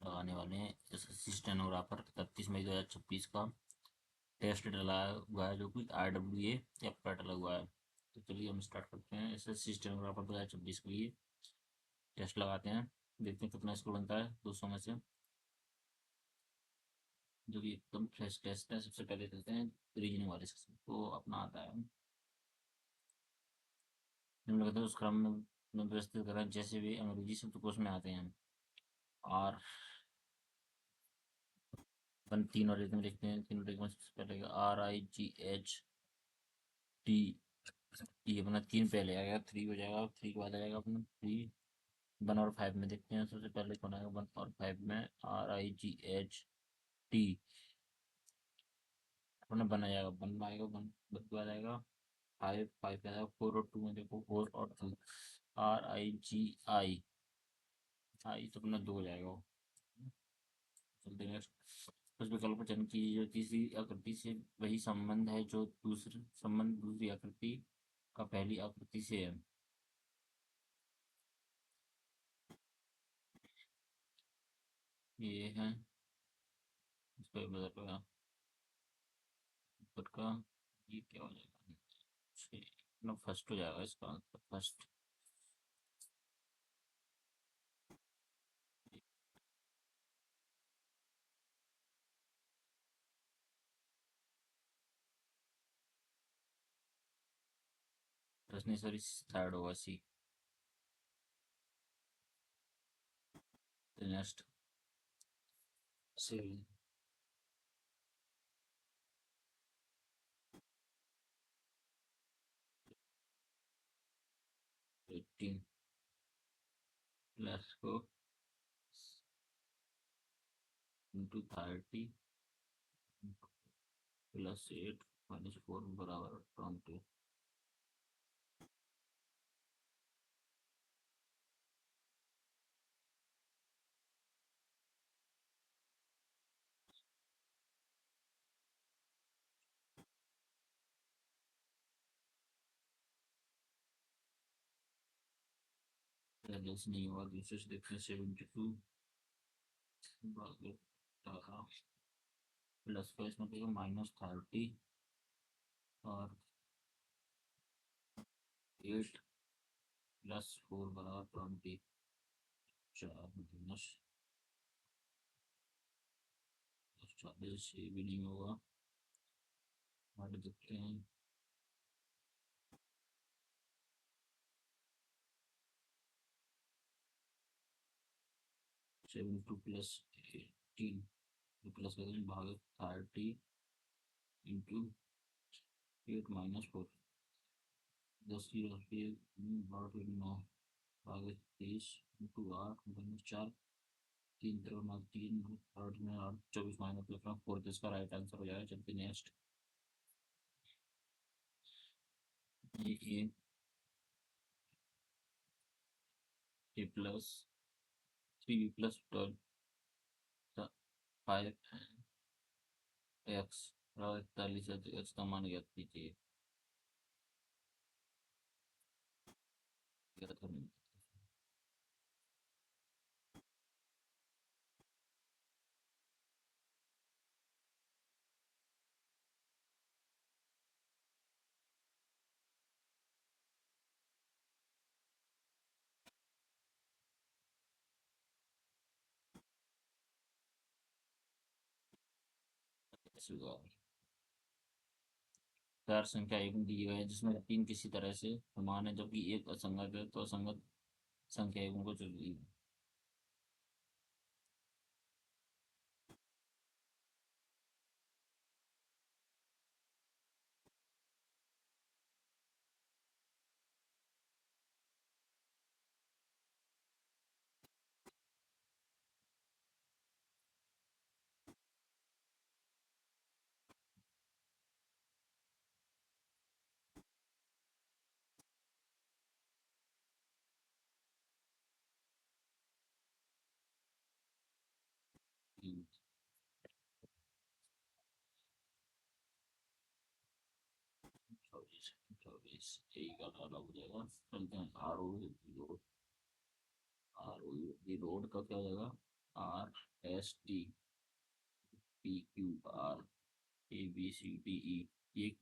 लगाने वाले हैं एसएससी स्टेनोग्राफर 31 मई 2026 का टेस्ट डला हुआ है जो कि RWA या पैट लगा हुआ है। तो चलिए हम स्टार्ट करते हैं। एसएससी स्टेनोग्राफर 2026 के लिए टेस्ट लगाते हैं, देखते हैं कितना स्कोर बनता है 200 में से, जो कि एकदम फ्रेश टेस्ट है। सबसे पहले चलते हैं रीजनिंग वाले सेक्शन को, अपना आता है निम्नलिखित उस क्रम में व्यवस्थित करें जैसे भी अंग्रेजी शब्दकोश में आते हैं। और अपन तीन और एक में लिखते हैं। तीनों एक में सबसे पहले RIGHT, ये अपना तीन पहले आएगा, थ्री हो जाएगा, थ्री के बाद आ जाएगा अपना थ्री। वन और फाइव में देखते हैं, सबसे पहले कौन आएगा वन और फाइव में। RIGHT अपना वन आ जाएगा, वन में आएगा, वन के बाद आएगा फाइव, फाइव के आएगा फोर, और टू में देखो फोर और टू। RIGI तो अपना दो हो जाएगा वो। चलते नेक्स्ट। उस विकल्प पर चयन की जो तीसरी आकृति से वही संबंध है जो दूसरे संबंध दूसरी आकृति का पहली आकृति से है। ये है इसका मतलब ऊपर का, ये क्या हो जाएगा, छः फर्स्ट हो जाएगा इसका आंसर, फर्स्ट। नहीं सॉरी, थर्ड होगा सी। नेक्स्ट सिविल 18 प्लस को इंटू 30 प्लस 8 माइनस 4 बराबर 20। पहले से नहीं हुआ, दूसरे से देखते हैं। 72 भागे 18 प्लस का इसमें देगा -30 और 8 प्लस 4 बराबर 20। चार माइनस 40 से भी नहीं होगा। आगे देखते हैं। 72 प्लस 18 प्लस करेंगे भागे 30 इंटू 8 - 4, 10 की रखिए 8 9 भागे 23 इंटू 8 - 4, तीन तरफ मार तीन, 8 में 8, 24 -4, तो इसका राइट आंसर हो जाएगा। चलते नेक्स्ट। ये ए प्लस 3B+12 5 एक्स 41 है, तो एक्स का मान ज्ञात कीजिए। ज्ञात करने चार संख्या एक में दी गई है जिसमें तीन किसी तरह से समान है जबकि एक असंगत है, तो असंगत संख्या एक को चुनिए। तीन, 24 24 एक अलग हो जाएगा। चलते हैं। R O road, R O road का क्या हो जाएगा RSTPQRABCDE, एक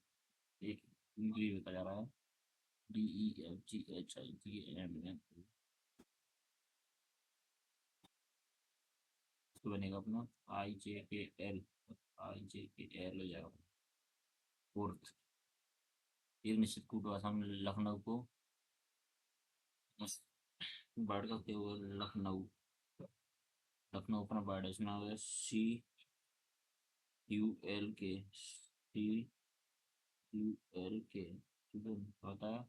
एक इंग्लिश होता जा रहा है। DEFGHIJKLMN, तो बनेगा अपना IJKL हो जाएगा। फोर्थ, एक निश्चित कूट आसाम लखनऊ को बाढ़ का क्या हुआ, लखनऊ, लखनऊ अपना बाढ़ है, इसमें CULK ठीक है, होता है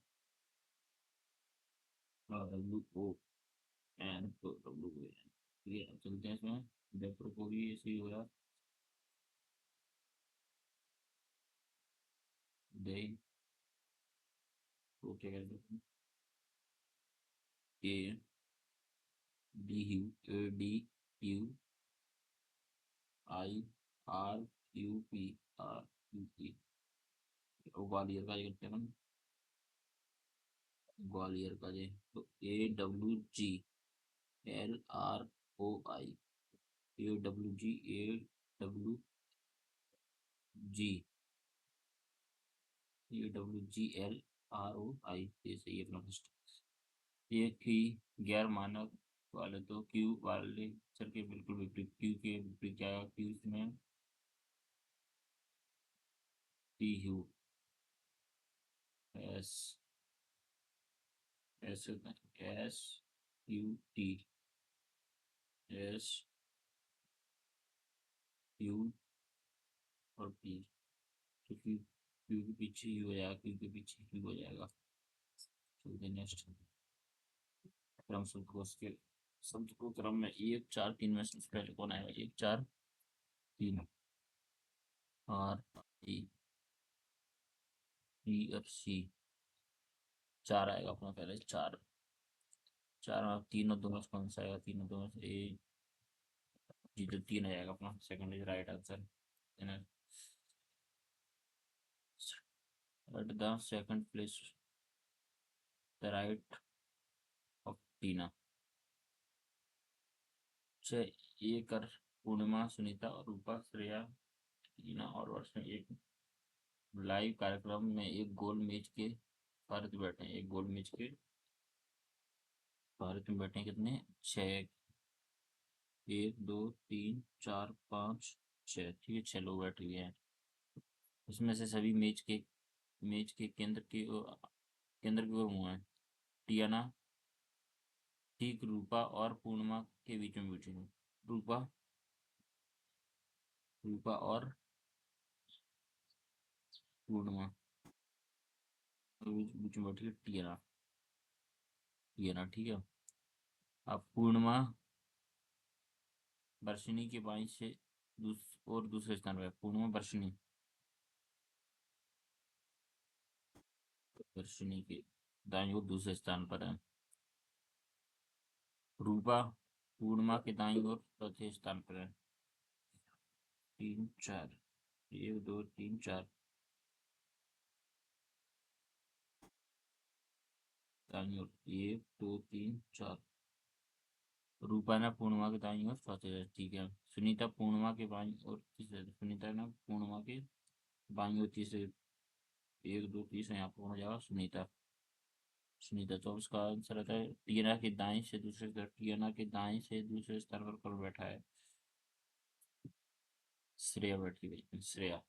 WON तो WON, ठीक है। अब चलते हैं इसमें, वेपर को भी ऐसे ही हो रहा, दे को क्या कहते हैं, ADUIRUP, ग्वालियर का ये करते हैं हम, ग्वालियर का ये, तो AWGLROI, AWGLROI, ये सही है अपना फर्स्ट। एक ही गैर मानक वाले, तो क्यू वाले अक्षर के बिल्कुल विपरीत, क्यू के विपरीत क्या है, क्यू में TU, S S SUT, SU और P, तो क्यू के पीछे यू हो जाएगा, क्यू के पीछे क्यू हो जाएगा। चलते नेक्स्ट, क्रम शब्दकोश के शब्द को क्रम में 1 4 3 में से पहले कौन आएगा, 1 4 3, RE और C, 4 आएगा अपना पहले, 4 4 में तीन और दो में से कौन सा आएगा, तीन और दो में से जी, तो 3 आएगा अपना, second is right answer. at the second place, the right of टीना, ये कर पूर्णिमा सुनीता और रूपा श्रेया टीना और वर्ष में एक लाइव कार्यक्रम में एक गोल मेज के भारत बैठे हैं, एक गोल मेज के भारत में बैठे हैं कितने, 6, 1 2 3 4 5 6, ठीक है, 6 लोग बैठे हुए हैं। उसमें से सभी मेज के केंद्र की ओर मुंह है। टियाना ठीक रूपा और पूर्णिमा के बीच में बैठी है। रूपा रूपा और पूर्णिमा के बीच में बैठी है टियाना, टियाना, ठीक है। अब पूर्णिमा वर्षिणी के बाई से और दूसरे स्थान पर, पूर्णिमा वर्षिणी के दाईं ओर दूसरे स्थान पर है। रूपा पूर्णिमा के दाईं ओर चौथे स्थान पर है। 3 4, 1 2 3 4, दाईं ओर 1 2 3 4, रूपा ने पूर्णिमा के दाईं ओर चौथे, ठीक है। सुनीता पूर्णिमा के बाईं ओर तीसरे, सुनीता ने पूर्णिमा के बाईं ओर तीसरे, 1 2 तीसरे, यहाँ पर हो जाएगा सुनीता, सुनीता। तो उसका आंसर आता है टीना के दाएं से दूसरे स्थान, टीना के दाएं से दूसरे स्थान पर कौन बैठा है, श्रेया बैठी है, श्रेया।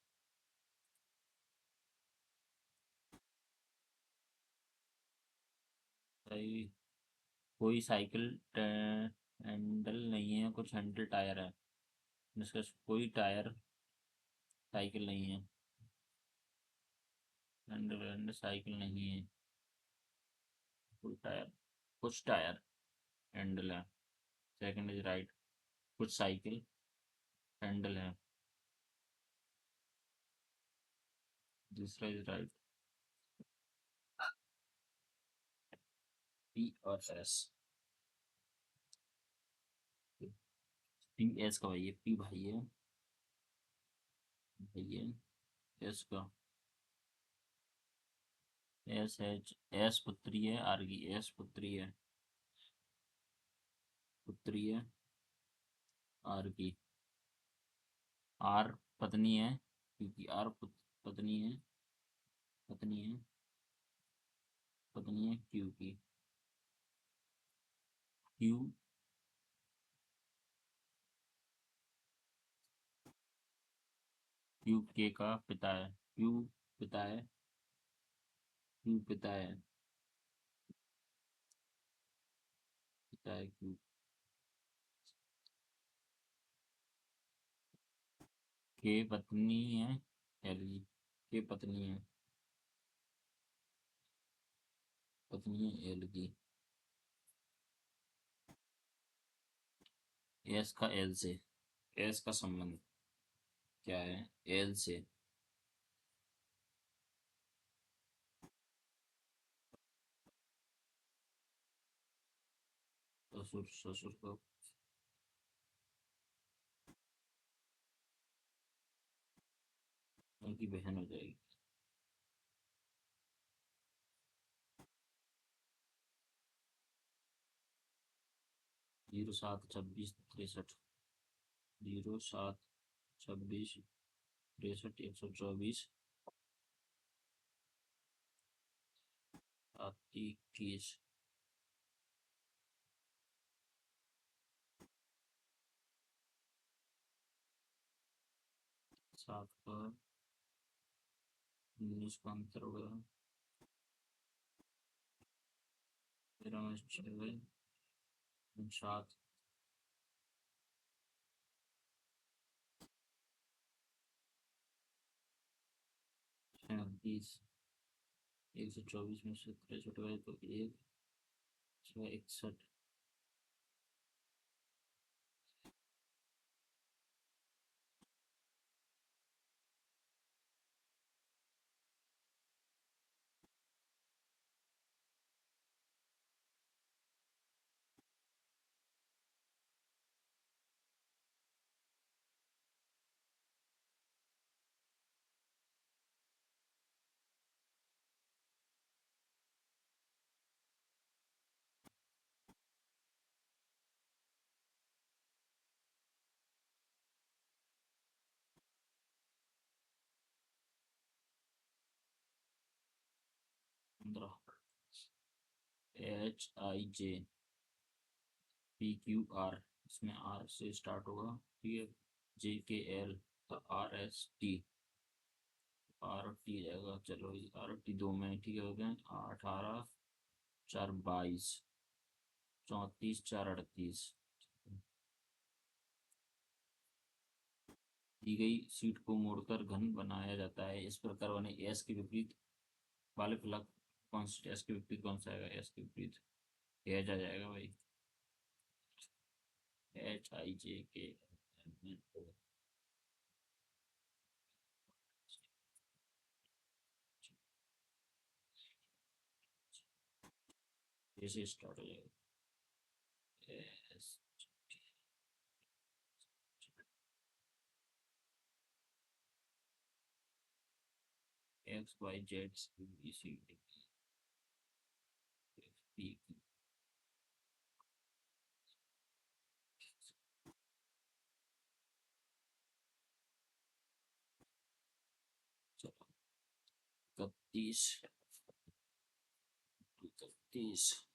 सही, कोई साइकिल हैंडल नहीं है, कुछ हैंडल टायर है, जिसका कोई टायर साइकिल नहीं है, हैंडल हैंडल साइकिल नहीं है, कोई टायर, कुछ टायर हैंडल है, सेकंड इज राइट, कुछ साइकिल हैंडल है, दूसरा इज राइट। पी और एस, पी एस का भाई है, पी भाई है, भाई है एस का, एस पुत्री है, आर की एस पुत्री है, पुत्री है, आर की, आर पत्नी है क्योंकि आर पत्नी है, पत्नी है, पत्नी है क्यू की। क्यू, क्यू के का पिता है, क्यू पिता है, क्यू पिता है, पिता है क्यू। के पत्नी है एल की, के पत्नी है, पत्नी है एल की। एस का एल से, एस का संबंध क्या है एल से? ससुर, ससुर का, उनकी बहन हो जाएगी। 072663, 072663, 124, 7 21, 7 का 19 का अंतर होगा, 13 6 7, 36, 124 में से 63 गए तो 1 6 61, पंद्रह। HIJ PQR, इसमें R से स्टार्ट होगा, ठीक है। JKL तो RST, RT रहेगा। चलो RT 2 में ठीक है, हो गए 18 4 22, 34 4 38। दी गई सीट को मोड़कर घन बनाया जाता है, इस प्रकार बने एस के विपरीत वाले फलक कौन सा, एस के विपरीत कौन सा आएगा? एस के विपरीत एच आ जाएगा भाई, HIJK। जैसे स्टार्ट हो जाएगा S, X Y Z B C D P. चलो 31, 31,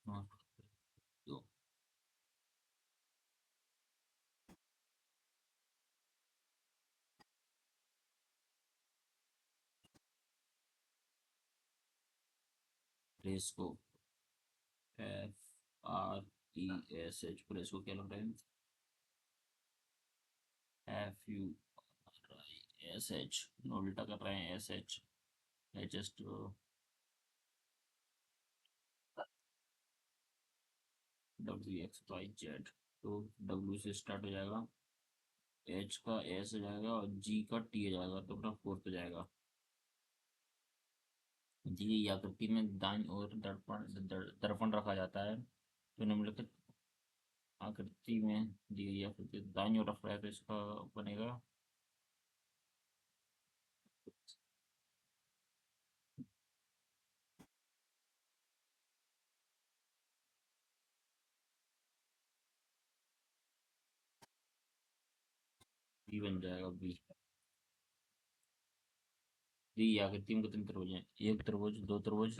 हाँ, तो प्रेस को FRESH, प्रेस को क्या लग रहा है? FURISH, उल्टा कर रहे हैं SH, HS तो WXYZ, तो W से स्टार्ट हो जाएगा, H का S हो जाएगा और G का T हो जाएगा, तो अपना फोर्थ हो जाएगा। दी गई आकृति में दाईं ओर दर्पण दर्पण रखा जाता है, तो निम्नलिखित सी में दी गई है आकृति दाईं ओर रख रहा है तो इसका बनेगा बी बन जाएगा बी। दी गई आकृति में कितने त्रिभुज हैं? एक त्रिभुज, दो त्रिभुज,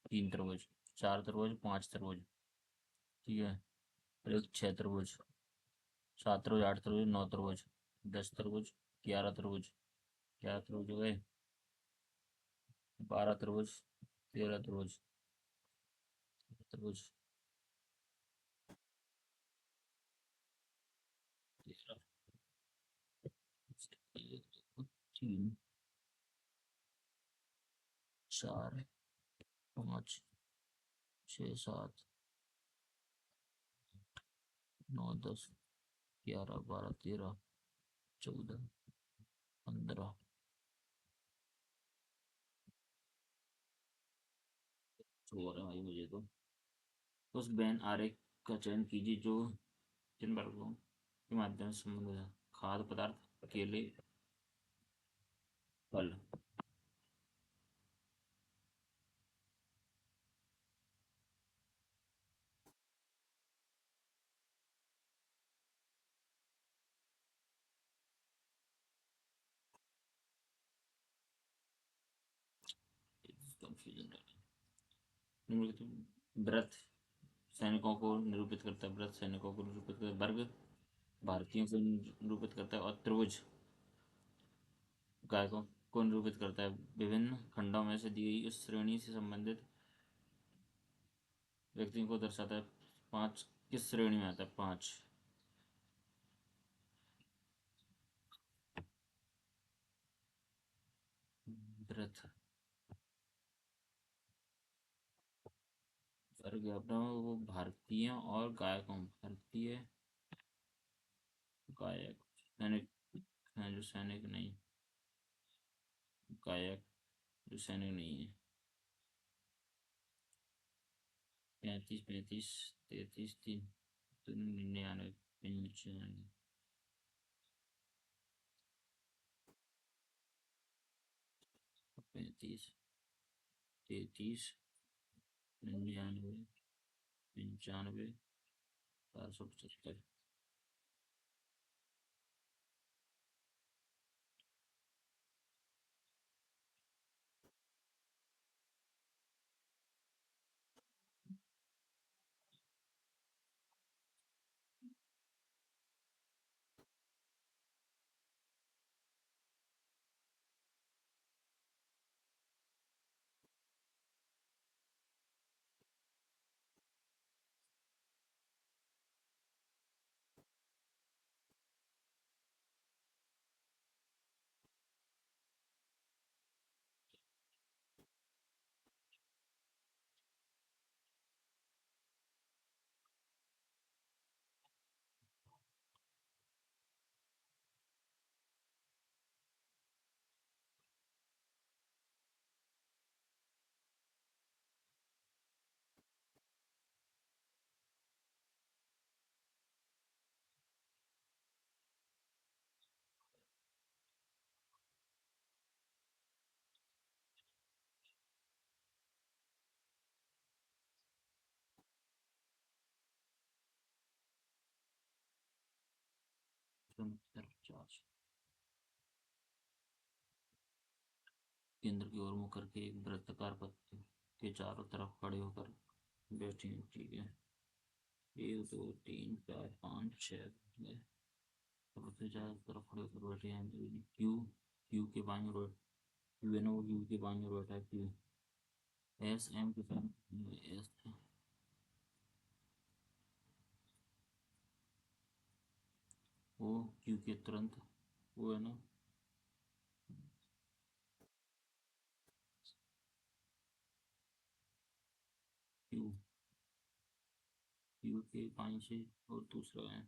तीन त्रिभुज, चार त्रिभुज, पांच त्रिभुज। ठीक है। और एक छह त्रिभुज, सात त्रिभुज, आठ त्रिभुज, नौ त्रिभुज, दस त्रिभुज, ग्यारह त्रिभुज। ग्यारह त्रिभुज हो गए, बारह त्रिभुज, तेरह त्रिभुज, त्रिभुज, तेरह, एक, दो, तीन, चार, पाँच, छः, सात, नौ, दस, ग्यारह, बारह, तेरह, चौदह, पंद्रह। तो और है भाई मुझे तो। उस बेन आरेख का चयन कीजिए जो जिन वर्गों के माध्यम से संबंधित है। खाद्य पदार्थ, केले, फल। कंफ्यूजन निम्नलिखित व्रत सैनिकों को निरूपित करता है। व्रत सैनिकों को निरूपित करता है। वर्ग भारतीयों को निरूपित करता है। और त्रिभुज गायकों को निरूपित करता है। विभिन्न खंडों में से दी गई उस श्रेणी से संबंधित व्यक्तियों को दर्शाता है। पांच किस श्रेणी में आता है? पांच। व्रत वर्ग अपना वो भारतीय और गायकों, भारतीय गायक, सैनिक हैं जो सैनिक नहीं, गायक जो सैनिक नहीं है। 35, 35, 33, 3, 99, 95, 35, 33, 99, 95, 475। केंद्र की ओर मुख करके एक वृत्ताकार पत्ते के चारों तरफ खड़े होकर बैठी हैं। ठीक है। एक, दो, तीन, चार, पाँच, छः सबसे ज्यादा तरफ खड़े होकर बैठे हैं। क्यू, क्यू के बाईं ओर, क्यू है ना, वो क्यू के बाईं ओर बैठा है। क्यू एस एम के सामने एस था। वो क्यू के तुरंत वो है ना, क्यू, क्यू के बाईं से। और दूसरा है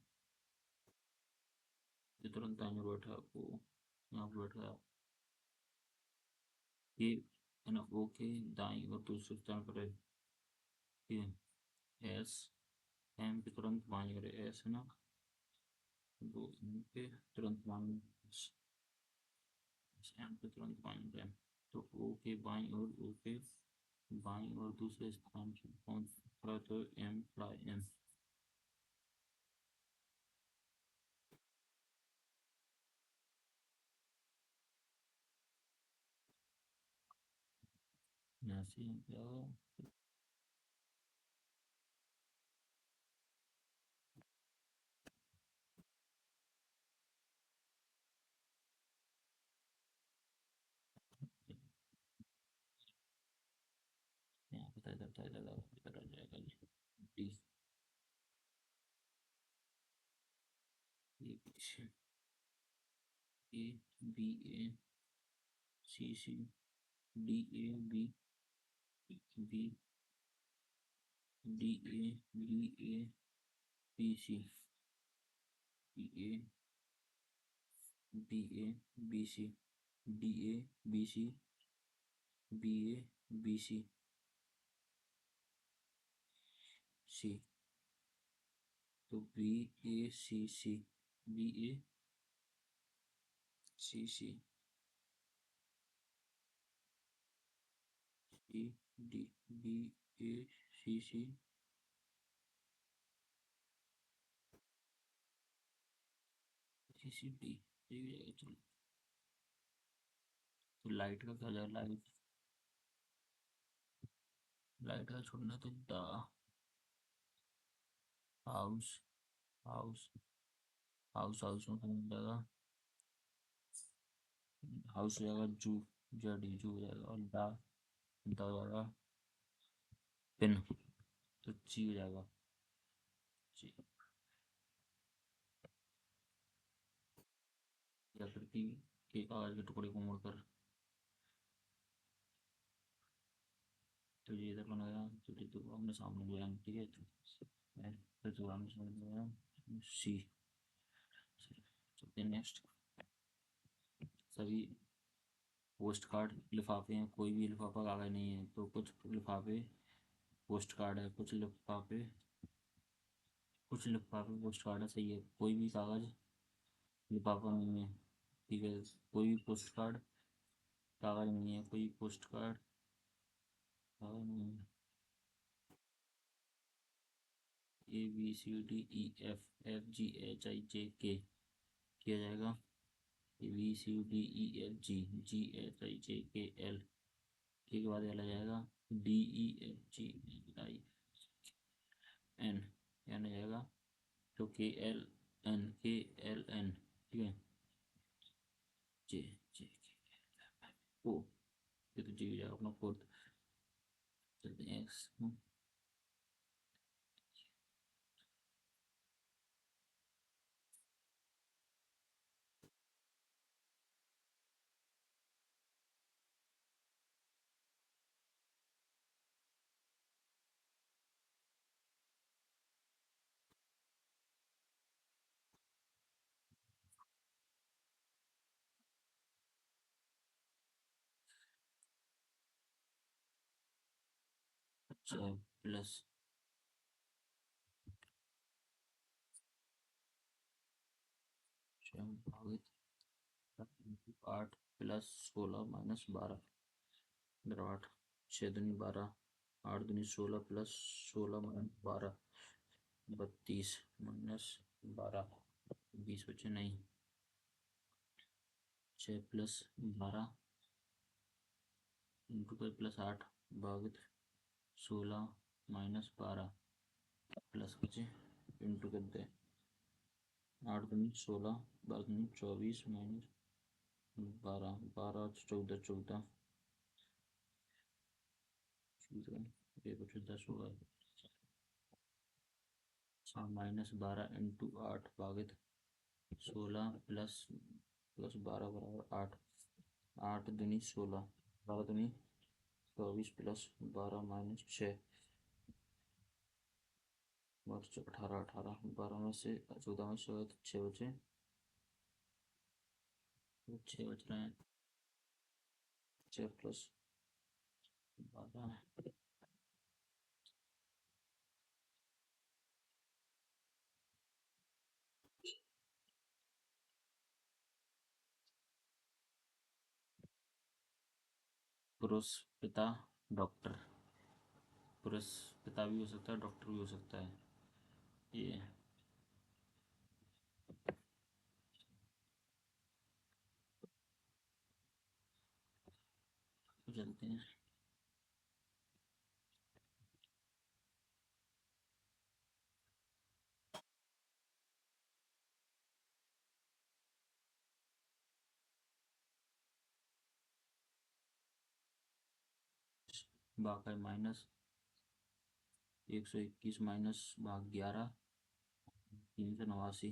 जो तुरंत दाईं ओर बैठा है, वो यहाँ पे बैठा है। ये है ना, ओ के दाईं और दूसरे स्थान पर है एस एम पे तुरंत बाई और एस है ना, दो एम पे तुरंत बाई, एम पे तुरंत बाई और एम, तो ओ के बाई और ओ के बाई और दूसरे स्थान पे पहुंच रहा तो एम प्लाई एम। यहाँ से क्या होगा, यहाँ पे इधर आ जाएगा डी, ये पीछे A B A C C D A B B D A B A B C B A B A B C D A B C B A B C C, तो B A C C B A C C D D B A C C C C D, ये भी जाएगा। चलो, तो light का क्या जाएगा, light, light का छोड़ना तो the house, house house house में कौन जाएगा, हाउस हो जाएगा जू, जेड जू हो जाएगा, और द हो जाएगा पिन, तो ची हो जाएगा ची। आकृति के कागज के टुकड़े को मोड़कर, तो ये इधर बनाया, तो ये तो हमने सामने लिया, ठीक है, फिर तो हमने समझ लिया सी। चलते नेक्स्ट, सभी पोस्ट कार्ड लिफाफे हैं, कोई भी लिफाफा कागज नहीं है, तो कुछ लिफाफे पोस्ट कार्ड है, कुछ लिफाफे पोस्ट कार्ड है, सही है, कोई भी कागज लिफाफा नहीं है, ठीक है, कोई भी पोस्ट कार्ड कागज नहीं है, कोई पोस्ट कार्ड कागज नहीं है, A B C D E F F G H I J K किया जाएगा, A B C D E F G G H I J K L के बाद एल आ जाएगा, D E F G I N N आ जाएगा, तो के एल एन ठीक है, जे जे ओ, ये तो जी हो जाएगा अपना फोर्थ। चलते हैं एक्स, अच्छा प्लस भागित 8 + 16 - 12, इधर 8, 6 दूनी 12, 8 दूनी 16 + 16 - 12 32 -12 20 बचे नहीं, 6 + 12 × 8 भागित 16 - 12 प्लस बचे इंटू कर दे, 8 दूनी 16, 12 दूनी 24 -12, 12 14 14 ये बचे 10 होगा, -12 × 8 भागित 16 + 12 = 8, 8 दूनी 16, 12 दूनी 24 + 12 - 6 बच 18, 18 12 में से 14 में से 6 बचे, 6 बच रहे हैं, 6 + 12 पुरुष पिता डॉक्टर, पुरुष पिता भी हो सकता है, डॉक्टर भी हो सकता है। ये तो चलते हैं। भाग है माइनस 121 माइनस भाग 11, 389।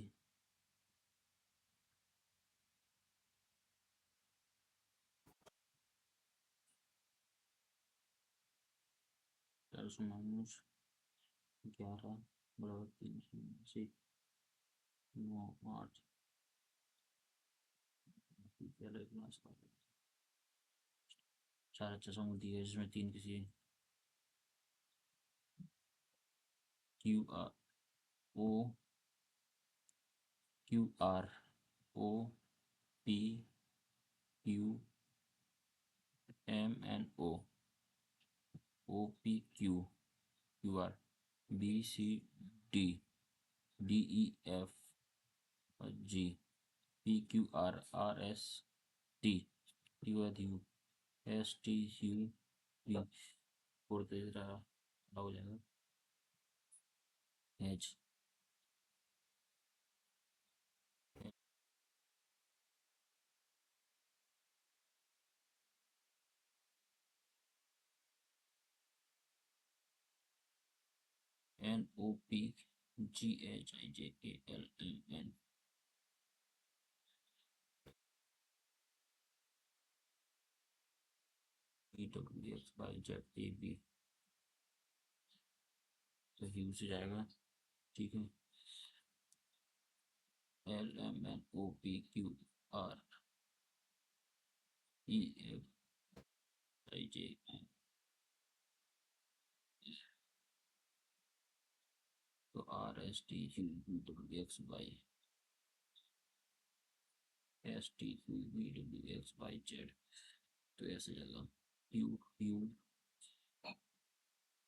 400 माइनस 11 बराबर 389। 8 पहले क्लास का 4 अच्छा दी है जिसमें 3 किसी Q R O Q R O P Q M N O P Q Q R B C D D E F G P Q R R S T U U S T U V और तेरा हो जाएगा H N O P G H I J K L M N E W X Y Z A B. तो ह्यू से जाएगा, ठीक है। L M N O P Q R E F I J N. तो R S T U V W X Y S T U V W X Y Z. तो ऐसे जाएगा U U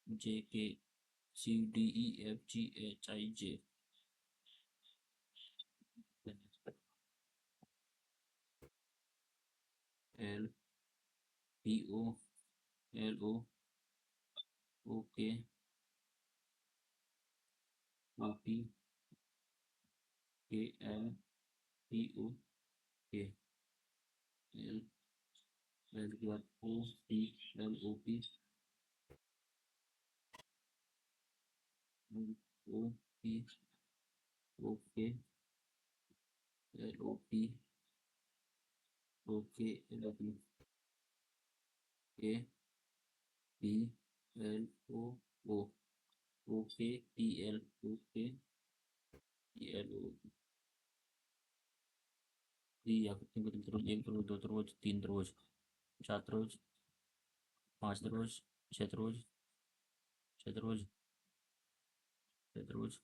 J K C D E F G H I J L P O L O O K O P K L P O K L L के बाद O P L O P O P O K L O P O K L O P के P L O ओ O के P L ओ के P L ओ या कितने को त्रिभुज, एक त्रिभुज, दो त्रिभुज, तीन त्रिभुज, चार त्रिभुज, पांच त्रिभुज, छह त्रिभुज, छह त्रिभुज, छह त्रिभुज।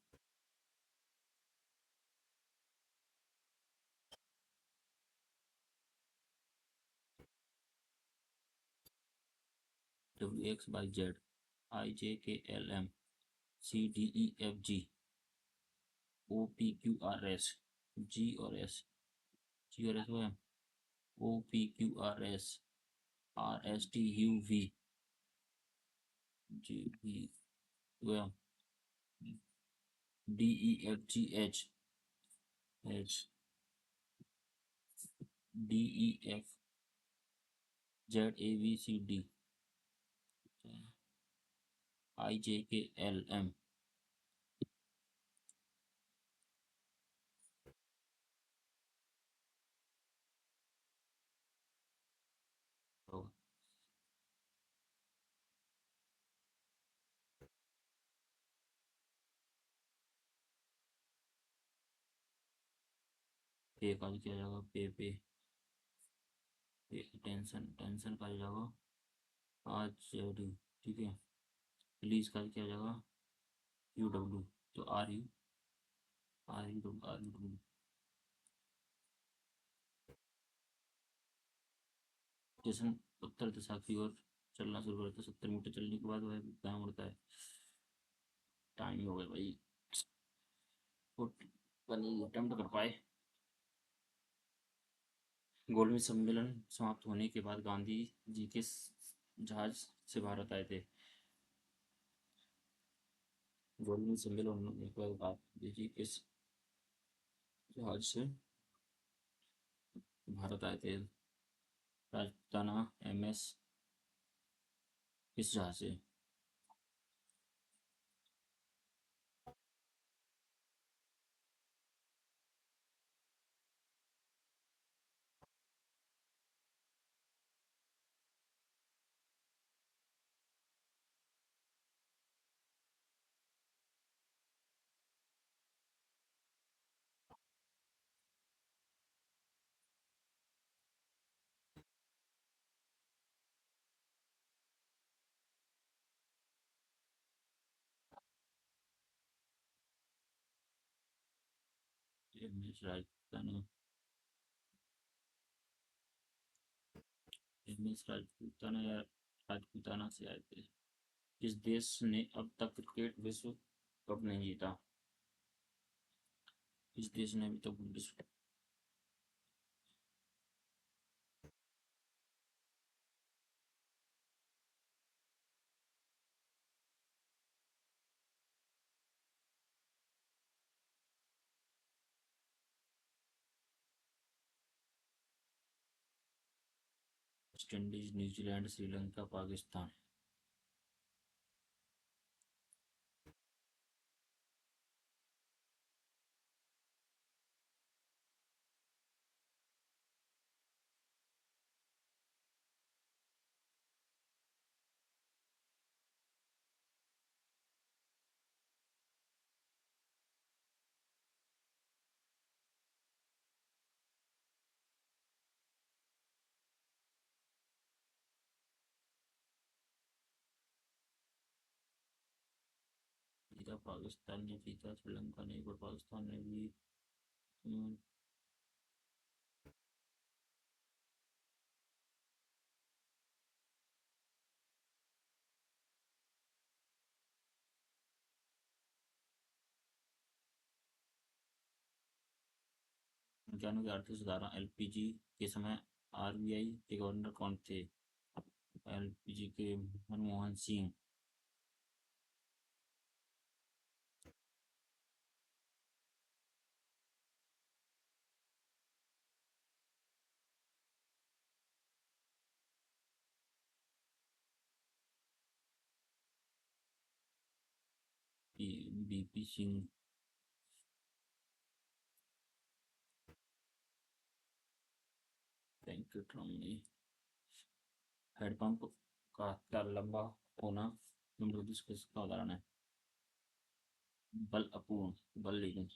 W X Y Z I J K L M C D E F G O P Q R S G और एस जी और एस वो है O P Q R S R S T U V G V वो है D E F G H H D E F Z A B C D I J K L M. पे का किया जाएगा पे tension tension का जाएगा आज डी, ठीक है। प्लीज का किया जाएगा यू डब्ल्यू। तो आर यू डब्ल्यू टेंशन उत्तर दिशा की ओर चलना शुरू करता है। 70 मीटर चलने के बाद वह दाएं मुड़ता है। टाइम हो गया भाई। वो बनी अटेम्प्ट कर पाए। गोलमेज सम्मेलन समाप्त होने के बाद गांधी जी किस जहाज से भारत आए थे? गोलमेज सम्मेलन होने के बाद गांधी जी किस जहाज से भारत आए थे? राजपूताना, एमएस, किस जहाज से? एमएस राजपूताना, एमएस राजपूताना या राजपूताना से आए थे। किस देश ने अब तक क्रिकेट विश्व कप नहीं जीता? किस देश ने अभी तक विश्व West Indies, New Zealand, Sri Lanka, Pakistan. जीता पाकिस्तान ने जीता, श्रीलंका ने, पर पाकिस्तान ने भी। हम्म, जानू की आर्थिक सुधार एलपीजी के समय आरबीआई के गवर्नर कौन थे? एलपीजी के Manmohan Singh. BP Singh. Thank you ट्रॉमी। हेडपंप का क्या लंबा होना निम्नलिखित किसका उदाहरण है? बल अपूर्ण बल लेकिन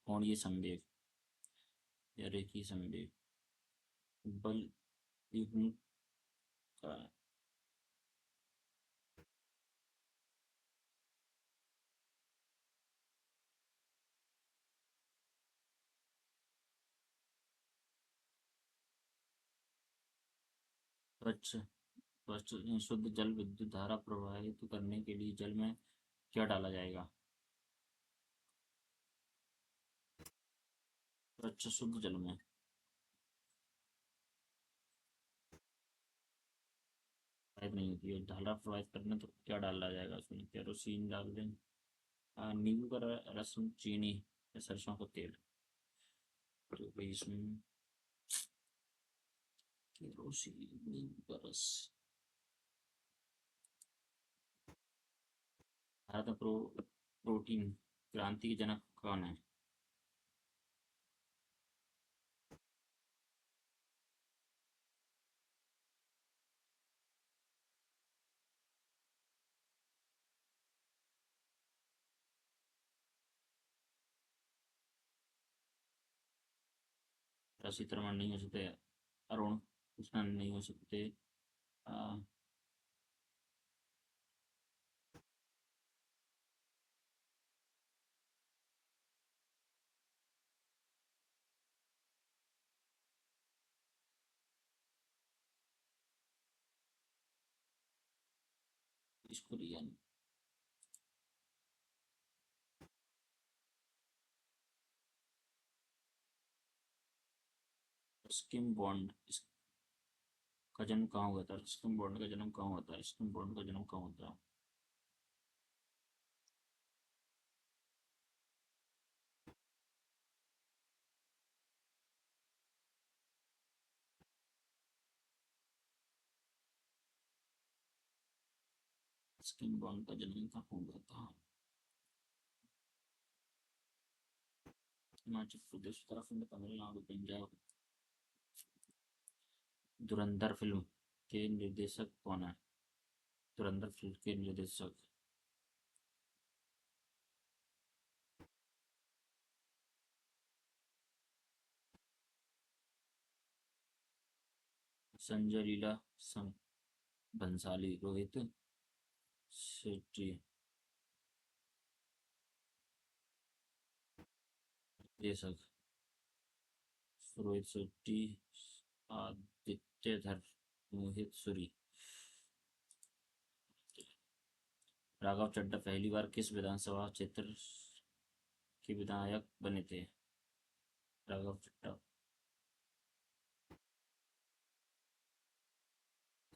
कोणीय संवेग या रेखीय संवेग। बल युग्म का स्वच्छ स्वच्छ शुद्ध जल विद्युत धारा प्रवाहित करने के लिए जल में क्या डाला जाएगा? स्वच्छ शुद्ध जल में प्रवाहित नहीं होती है धारा प्रवाहित करना, तो क्या डाला जाएगा उसमें? केरोसिन डाल दें, नींबू का रस, चीनी या सरसों का तेल। तो भाई इसमें केरोसिन, नींबू का रस। भारत में प्रोटीन क्रांति के जनक कौन है? सीतारमण नहीं हो सकते, अरुण कृष्णन नहीं हो सकते, आ, स्कुरियन। स्किम बॉन्ड का जन्म कहाँ हुआ था? स्किम बॉन्ड का जन्म कहाँ हुआ था? स्किम बॉन्ड का जन्म कहाँ हुआ था? स्किम बॉन्ड का जन्म कहाँ हुआ था? हिमाचल प्रदेश, उत्तराखंड, तमिलनाडु, पंजाब। धुरंधर फिल्म के निर्देशक कौन है? धुरंधर फिल्म के निर्देशक संजय लीला, बंसाली, रोहित शेट्टी। निर्देशक रोहित शेट्टी, आदित्य धर, मोहित सूरी। राघव चड्ढा पहली बार किस विधानसभा क्षेत्र के विधायक बने थे? राघव चड्ढा।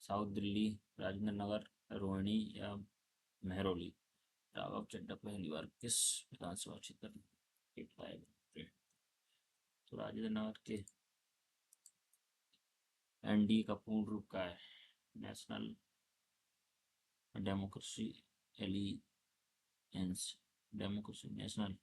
साउथ दिल्ली, राजेंद्र नगर, रोहिणी या मेहरौली। राघव चड्ढा पहली बार किस विधानसभा क्षेत्र के विधायक बने थे? तो राजेंद्र नगर के। एनडीए का पूर्ण रूप क्या है? National democracy aliens, democracy national.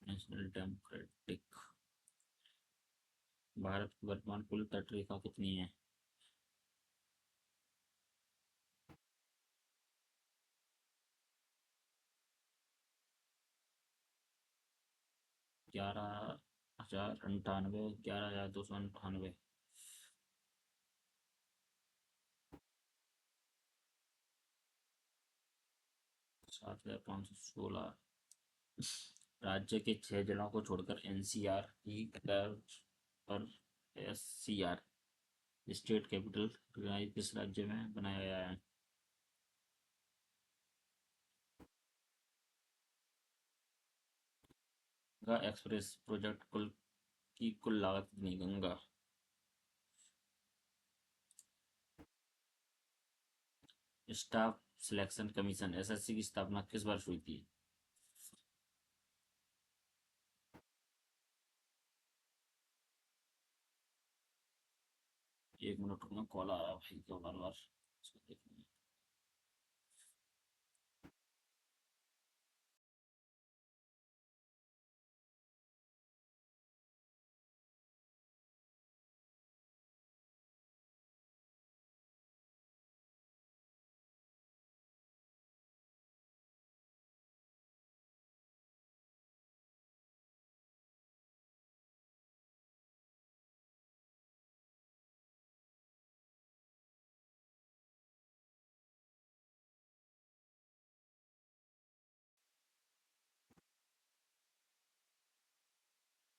National democratic. Bharat की वर्तमान कुल तटरेखा कितनी है? 11,098, 11,298। 7,516। राज्य के 6 जिलों को छोड़कर एनसीआर की तर्ज पर एससीआर, स्टेट कैपिटल किस राज्य में बनाया गया है? गंगा एक्सप्रेस प्रोजेक्ट की कुल लागत कितनी? Ganga. Staff selection commission SSC की स्थापना किस वर्ष हुई थी? 1 मिनट रुकना, कॉल आ रहा है भाई को बार बार, इसको देखना है।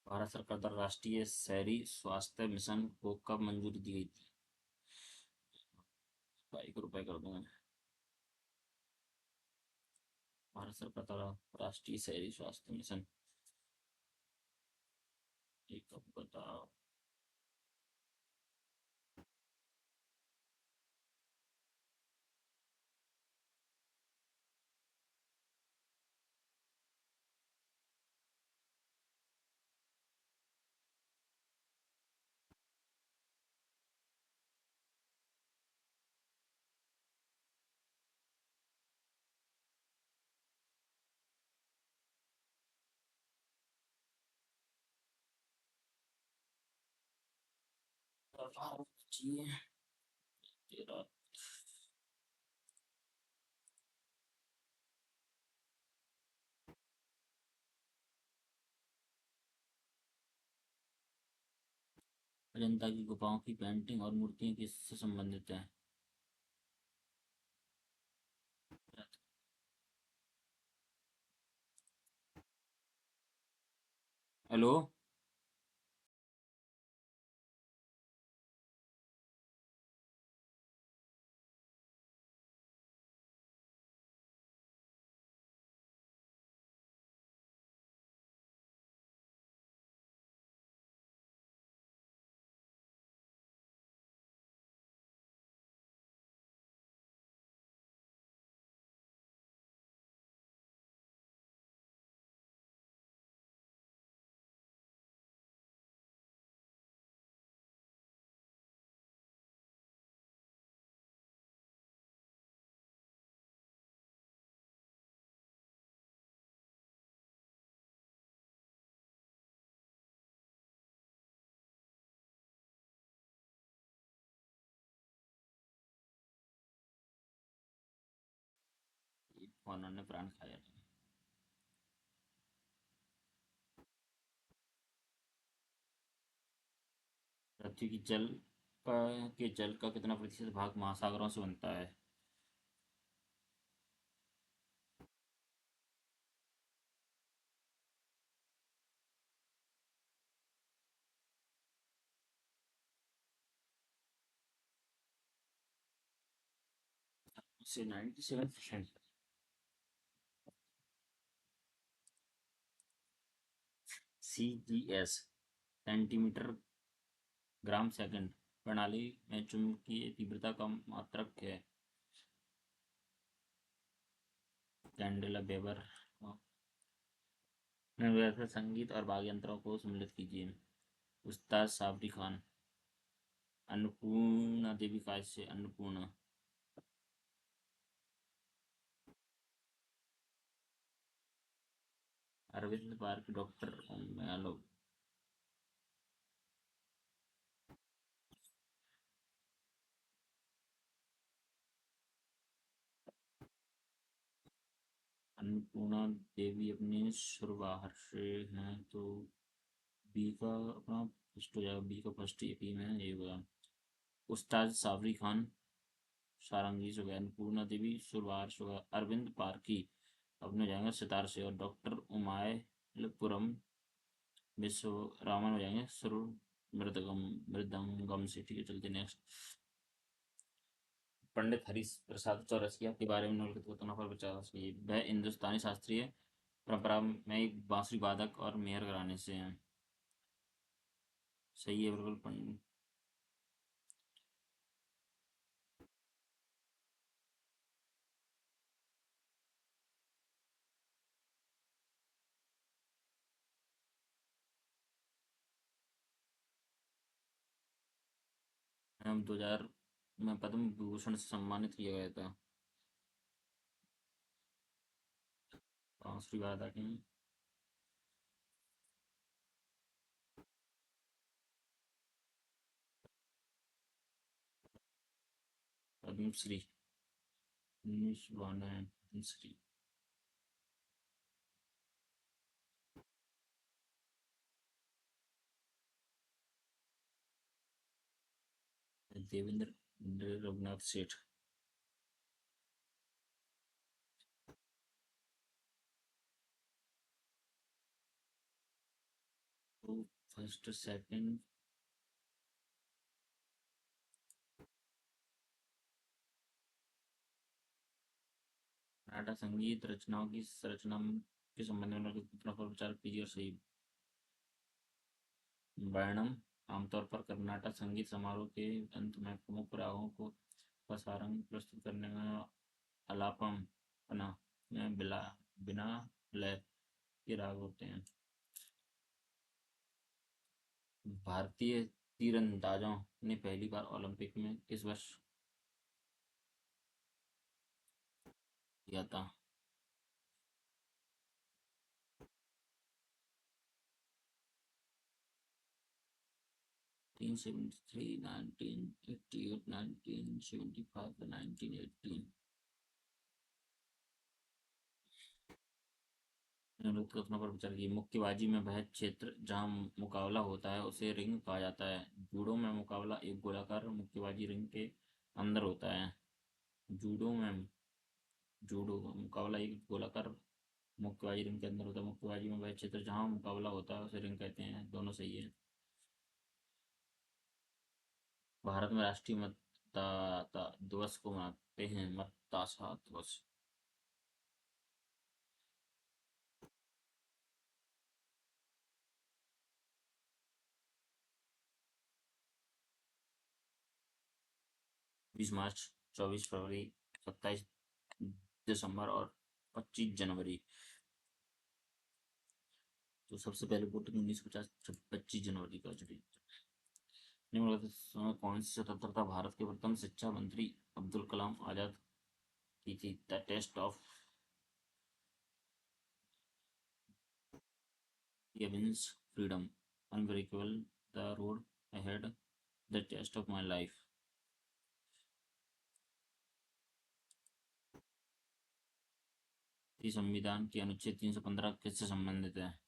भारत सरकार द्वारा राष्ट्रीय शहरी स्वास्थ्य मिशन को कब मंजूरी दी गई थी? भाई को रुपए कर दूंगा। भारत सरकार द्वारा राष्ट्रीय शहरी स्वास्थ्य मिशन, ये कब बताओ? चाहिए तेरा। अजंता की गुफाओं की पेंटिंग और मूर्तियां किससे संबंधित हैं? हेलो। वानर ने प्राण खाया। पृथ्वी की जल का कितना प्रतिशत भाग महासागरों से बनता है? से 97%। CGS सेंटीमीटर ग्राम सेकंड प्रणाली में चुंबकीय तीव्रता का मात्रक है। Candela Weber. निर्भरता संगीत और वाद्य यंत्रों को सम्मिलित कीजिए। उस्ताद साबरी खान। अन्नपूर्णा देवी कायसे अन्नपूर्णा। अरविंद पार्क डॉक्टर यालो। अन्नपूर्णा देवी अपने सुरबाहर से हैं तो बी का अपना फर्स्ट हो जाएगा। बी का फर्स्ट एपी में ये होगा। उस्ताद साबरी खान सारंगी से हो गया। अन्नपूर्णा देवी सुरबाहर से होगा। अरविंद पार्की अपने हो जाएंगे सितार से। और डॉक्टर उमायलपुरम विश्व रामन हो जाएंगे सुर मृदगम मृदंगम से। ठीक है, चलते नेक्स्ट। पंडित हरीश प्रसाद चौरसिया के बारे में निम्नलिखित कथनों पर विचार कीजिए। वह हिंदुस्तानी शास्त्रीय परंपरा में एक बांसुरी वादक और मेहर घराने से हैं। सही है बिल्कुल। पंडित। हम 2000 में पद्म विभूषण से सम्मानित किया गया था। बांसुरी वादक हैं। पद्मश्री 1992 पद्मश्री। देवेंद्र रघुनाथ सेठ। तो फर्स्ट सेकंड। नाटक संगीत रचनाओं की संरचना के संबंध में निम्नलिखित पर विचार कीजिए और सही। वर्णम आमतौर पर कर्नाटक संगीत समारोह के अंत में प्रमुख रागों को का सारंग प्रस्तुत करने में अलापम पना में बिना लय के राग होते हैं। भारतीय तीरंदाजों ने पहली बार ओलंपिक में किस वर्ष किया था? 1973, 1988, 1975, 1918। निम्नलिखित कथनों पर विचार कीजिए। मुक्केबाजी में वह क्षेत्र जहां मुकाबला होता है उसे रिंग कहा जाता है। जूडो में मुकाबला एक गोलाकार मुक्केबाजी रिंग के अंदर होता है। जूडो में जूडो मुकाबला एक गोलाकार मुक्केबाजी रिंग के अंदर होता है। मुक्केबाजी में वह क्षेत्र जहाँ मुकाबला होता है उसे रिंग कहते हैं। दोनों सही है। भारत में राष्ट्रीय मतदाता दिवस को मनाते हैं मतदाता दिवस। 20 मार्च, 24 फरवरी, 27 दिसंबर और 25 जनवरी। तो सबसे पहले वोटिंग 1950 25 जनवरी का चुनी। निम्नलिखित समय कौन सी स्वतंत्रता भारत के प्रथम शिक्षा मंत्री अब्दुल कलाम आजाद की थी? द टेस्ट ऑफ गिविंस freedom, unbreakable, the road ahead, the test of my life. इस संविधान के अनुच्छेद 315 किससे संबंधित है?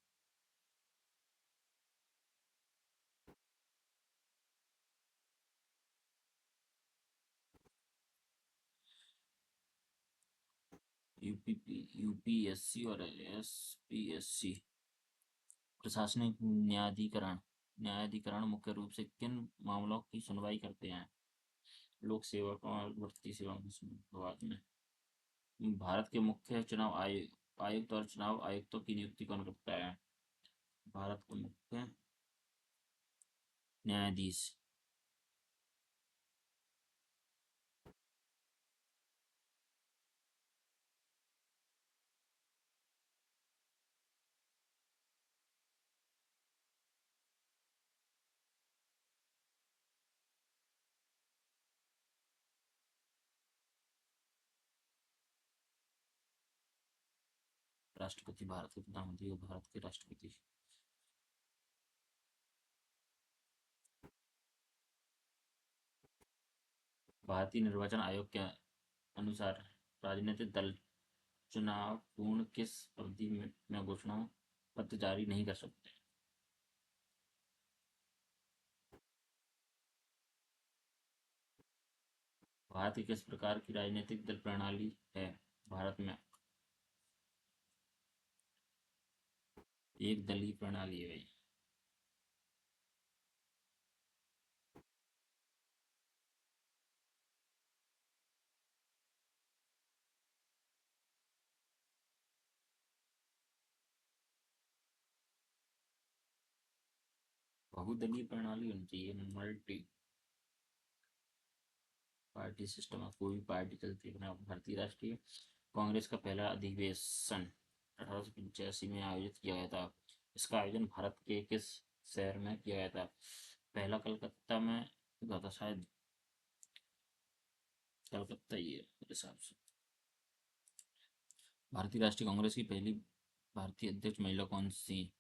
यूपीएससी और एसपीएससी। प्रशासनिक न्यायाधिकरण न्यायाधिकरण मुख्य रूप से किन मामलों की सुनवाई करते हैं? लोक सेवक और बढ़ती सेवा विभाग में। भारत के मुख्य चुनाव आयुक्त और चुनाव आयुक्तों की नियुक्ति कौन करता है? भारत के मुख्य न्यायाधीश। राष्ट्रपति भारत के प्रधानमंत्री और भारत के राष्ट्रपति। भारतीय निर्वाचन आयोग के अनुसार राजनीतिक दल चुनाव पूर्ण किस अवधि में घोषणा पत्र जारी नहीं कर सकते? भारत की किस प्रकार की राजनीतिक दल प्रणाली है? भारत में एक दलीय प्रणाली है। बहुदलीय प्रणाली होनी चाहिए, मल्टी पार्टी सिस्टम। कोई भी पार्टी चलती है अपना। भारतीय राष्ट्रीय कांग्रेस का पहला अधिवेशन 1885 में आयोजित किया गया था। इसका आयोजन भारत के किस शहर में किया गया था? पहला कलकत्ता में हुआ था शायद। कलकत्ता ही है मेरे हिसाब से। भारतीय राष्ट्रीय कांग्रेस की पहली भारतीय अध्यक्ष महिला कौन सी?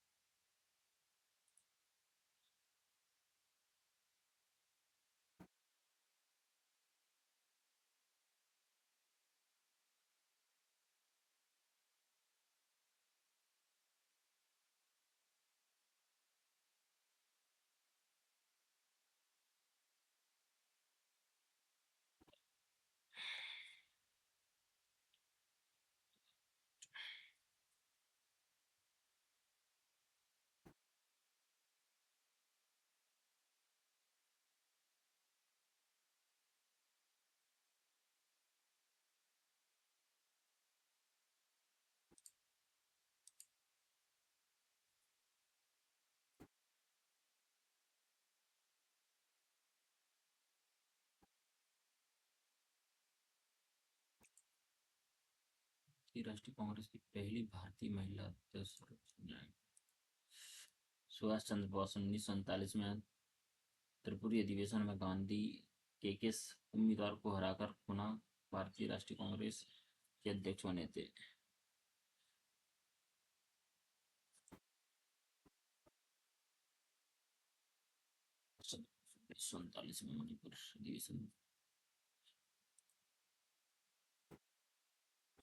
राष्ट्रीय कांग्रेस की पहली भारतीय महिला अध्यक्ष सुभाष चंद्र बोस 1947 में त्रिपुरी अधिवेशन में गांधी के किस उम्मीदवार को हराकर पुनः भारतीय राष्ट्रीय कांग्रेस के अध्यक्ष बने थे? 1947 में मणिपुर अधिवेशन।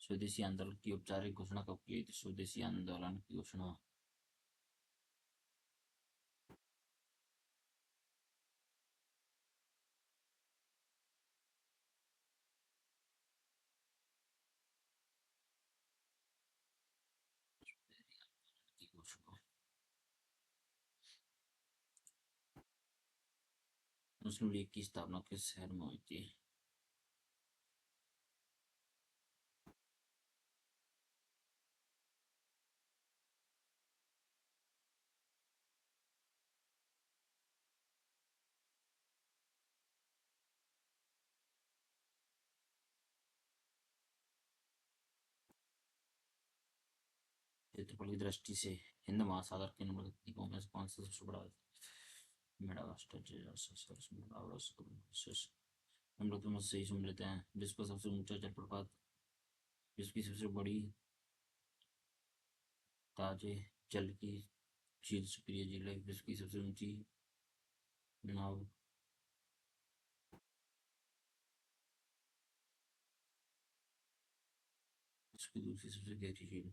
स्वदेशी आंदोलन की औपचारिक घोषणा कब की गई थी? स्वदेशी आंदोलन की घोषणा उसको। मुस्लिम लीग की स्थापना किस शहर में हुई थी? क्षेत्रफल की दृष्टि से हिंद महासागर के निम्नलिखित द्वीपों में से कौन सा सबसे बड़ा है? मेडागास्कर, हम लोग तो मुझसे ही सुन लेते हैं। विश्व का सबसे ऊंचा जलप्रपात, विश्व की सबसे बड़ी ताजे जल की झील सुप्रिया झील है। विश्व की सबसे ऊंची नाव, विश्व की दूसरी सबसे गहरी झील।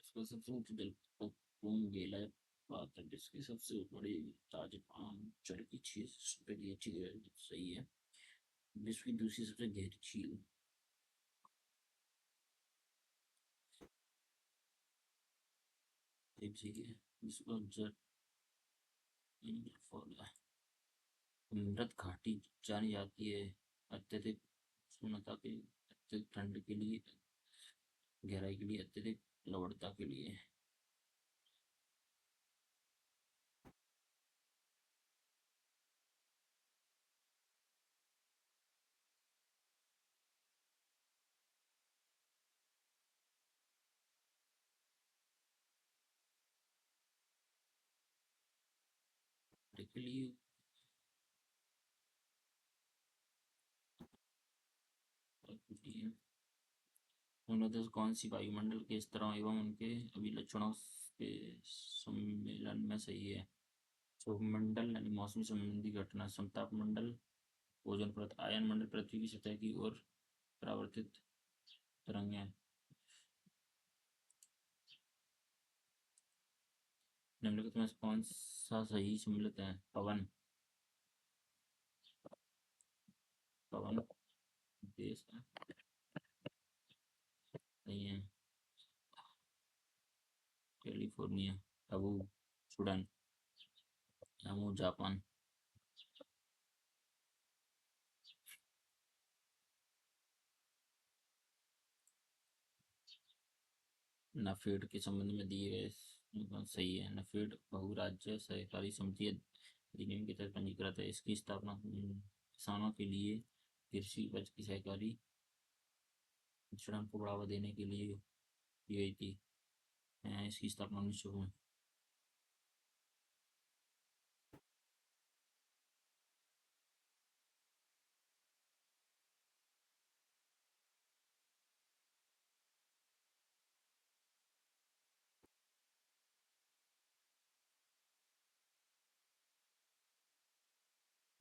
विश्व का सबसे ऊंचा जलप्रपात कुंभ बात है। जिसकी सबसे बड़ी ताजे जल की झील सुप्रिया झील है। सही है। विश्व की दूसरी सबसे गहरी झील, एक सही है। विश्व का जल मृत घाटी जानी जाती है अत्यधिक उष्णता के, अत्यधिक ठंड के लिए, गहराई के लिए, अत्यधिक लवणता के लिए। के लिए उन्नत कौन सी वायुमंडल के स्तरों एवं उनके अभिलक्षणों के सम्मेलन में सही है? क्षोभमंडल यानी मौसम संबंधी घटना, समताप मंडल, ओजोन परत, आयन मंडल, पृथ्वी की सतह की ओर परावर्तित तरंगें। निम्नलिखित में से कौन सा सही सम्मिलित है? पवन, पवन देश है, नहीं है। कैलिफोर्निया, अबू, सूडान, यामू, जापान। नफेड के संबंध में दिए गए सही है। नफेड बहुराज्य सहकारी समिति अधिनियम के तहत पंजीकृत है। इसकी स्थापना किसानों के लिए कृषि उपज की सहकारी ऋण को बढ़ावा देने के लिए की गई थी। इसकी स्थापना 1900 में।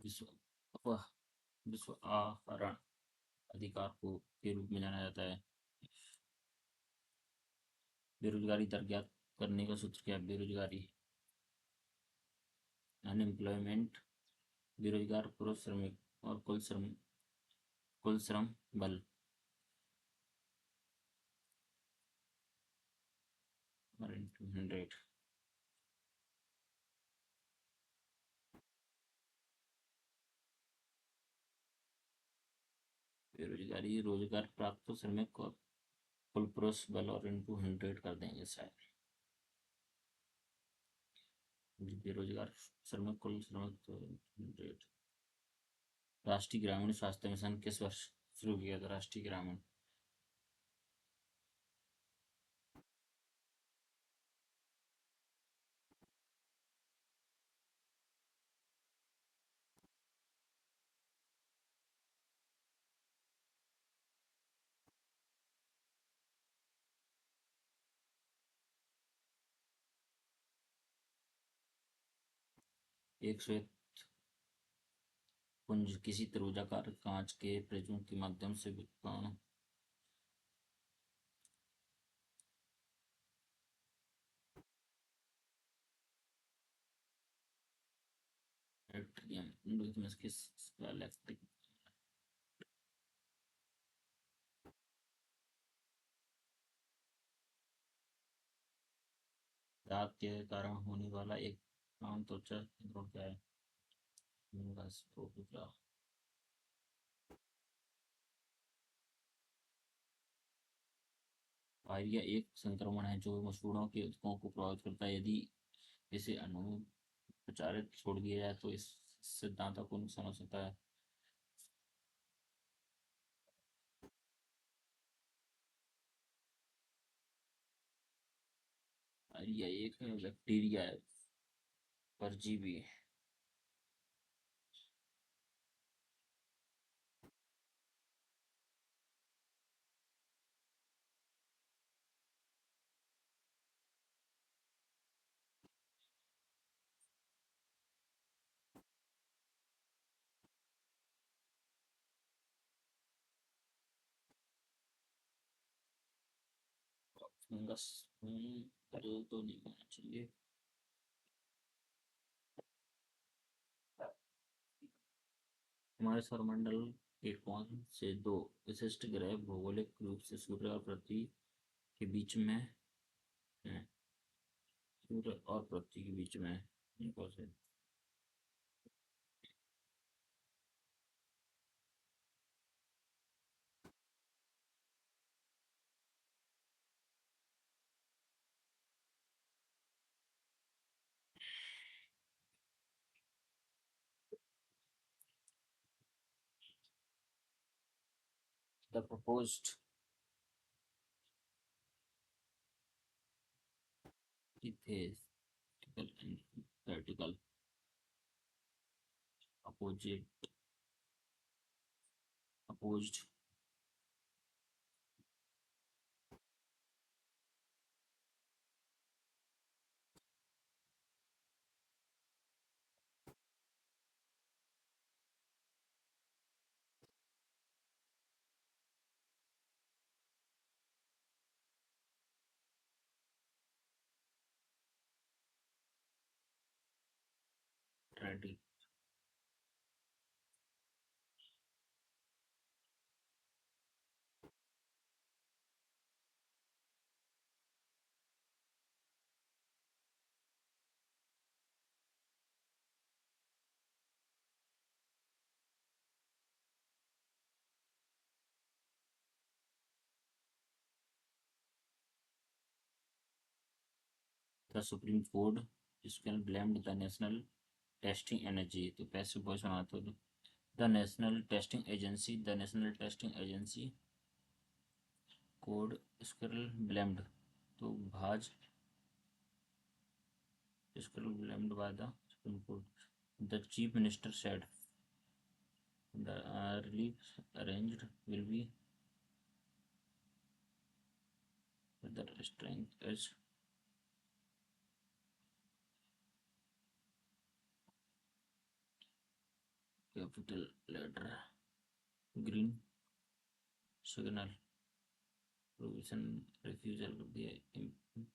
विश्व वह विश्व आहरण अधिकार को के रूप में जाना जाता है। बेरोजगारी दर ज्ञात करने का सूत्र क्या है? बेरोजगारी, अनएम्प्लॉयमेंट, बेरोजगार पुरुष श्रमिक और कुल श्रम बल। 100। बेरोजगारी रोजगार प्राप्त श्रमिक और कुल पुरुष बल और इंटू 100 कर देंगे शायद। बेरोजगार श्रमिक कुल श्रमिक तो 100। राष्ट्रीय ग्रामीण स्वास्थ्य मिशन किस वर्ष शुरू किया था? राष्ट्रीय ग्रामीण एक श्वेत पुंज किसी त्रिभुजाकार कांच के प्रिज्म के माध्यम से विकिरण एक्ट्रियम स्कैलेक्टिक दाग के कारण होने वाला एक आम त्वचा रोग क्या है? Fungus phobia. पायरिया एक संक्रमण है जो मसूड़ों के ऊतकों को प्रभावित करता है। यदि इसे अनुपचारित छोड़ दिया जाए तो इससे दांतों को नुकसान हो सकता है। पायरिया एक बैक्टीरिया है, परजीवी। फंगस तो नहीं होना चाहिए। हमारे सौरमंडल के कौन से दो विशिष्ट ग्रह भौगोलिक रूप से सूर्य और पृथ्वी के बीच में हैं? सूर्य और पृथ्वी के बीच में हैं कौन से? The proposed theoretical and practical opposite opposed tragedy. The Supreme Court इसके blamed the national testing energy तो पैसे बहुत सुना तो the national testing agency code scale blamed तो भाज scale blamed by the Supreme Court. The chief minister said the relief arranged will be the strength as capital letter green signal provision refusal of the impediment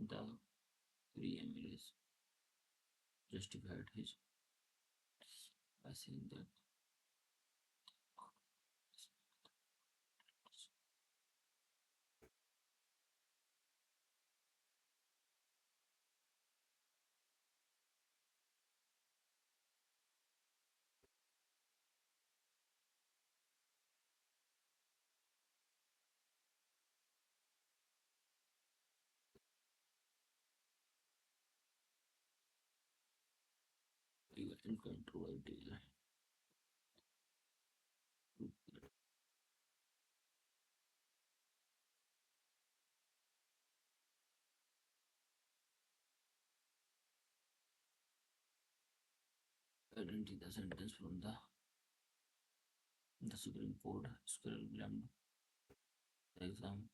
the three MLAs justified his by saying that we were in control. Identity the sentence from the Supreme Court squirrel blamed the exam.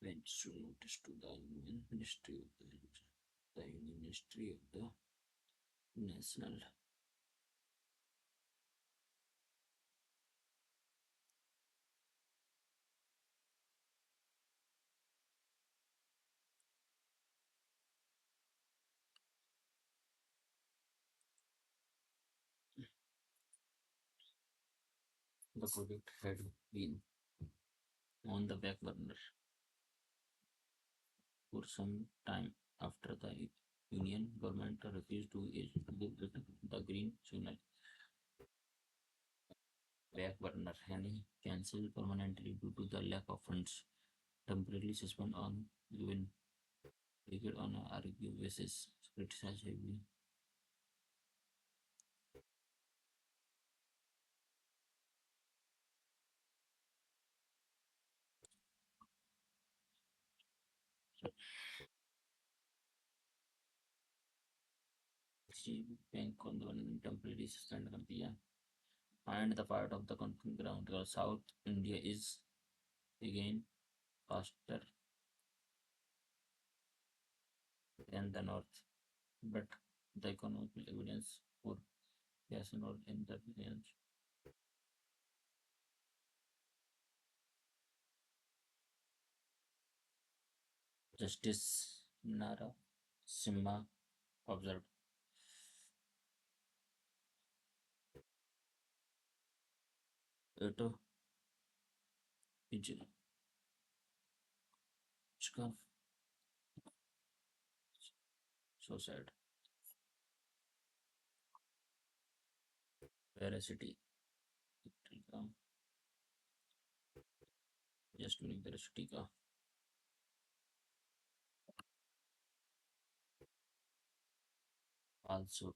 Went to notice to the Union Ministry of the Union Ministry of the National the project had been on the back burner for some time after the Union government refused to give it the green signal. Back burner यानी cancel permanently due to the lack of funds, temporarily suspend on given period on a argue basis, criticize heavily. Bank को आंदोलन temporarily suspend कर दिया. And the part of the conflict ground South India is again faster than the north, but the economic evidence for gas and oil in the region. Justice Nara Simha observed. It is so sad. Veracity. Just during veracity का falsehood.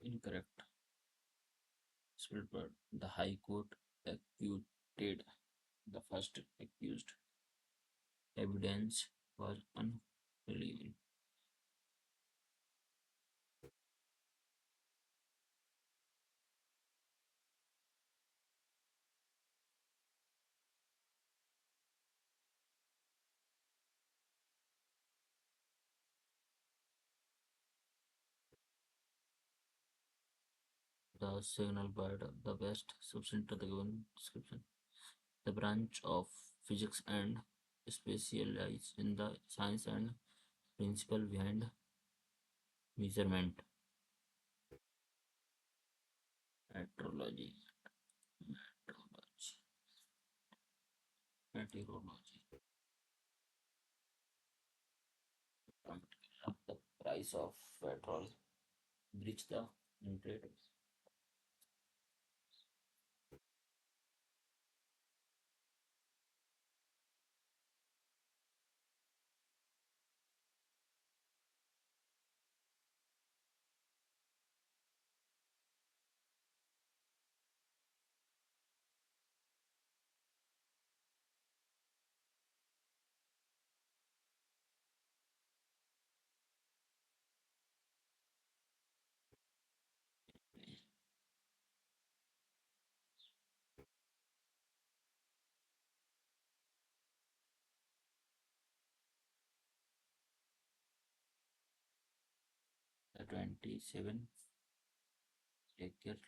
Incorrect. Spielberg. The High Court acquitted the first accused. Evidence was unbelievable. The signal bird, the best substance to the given description. The branch of physics and specialize in the science and principle behind measurement. Metrology. Metrology. Meteorology. The price of petrol breach the trade. The 27 acre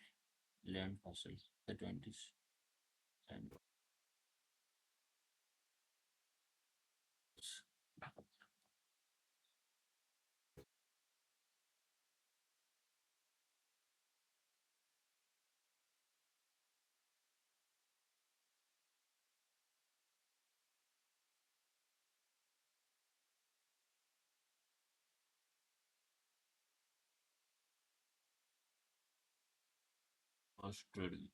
land parcel. The 20 and Australia.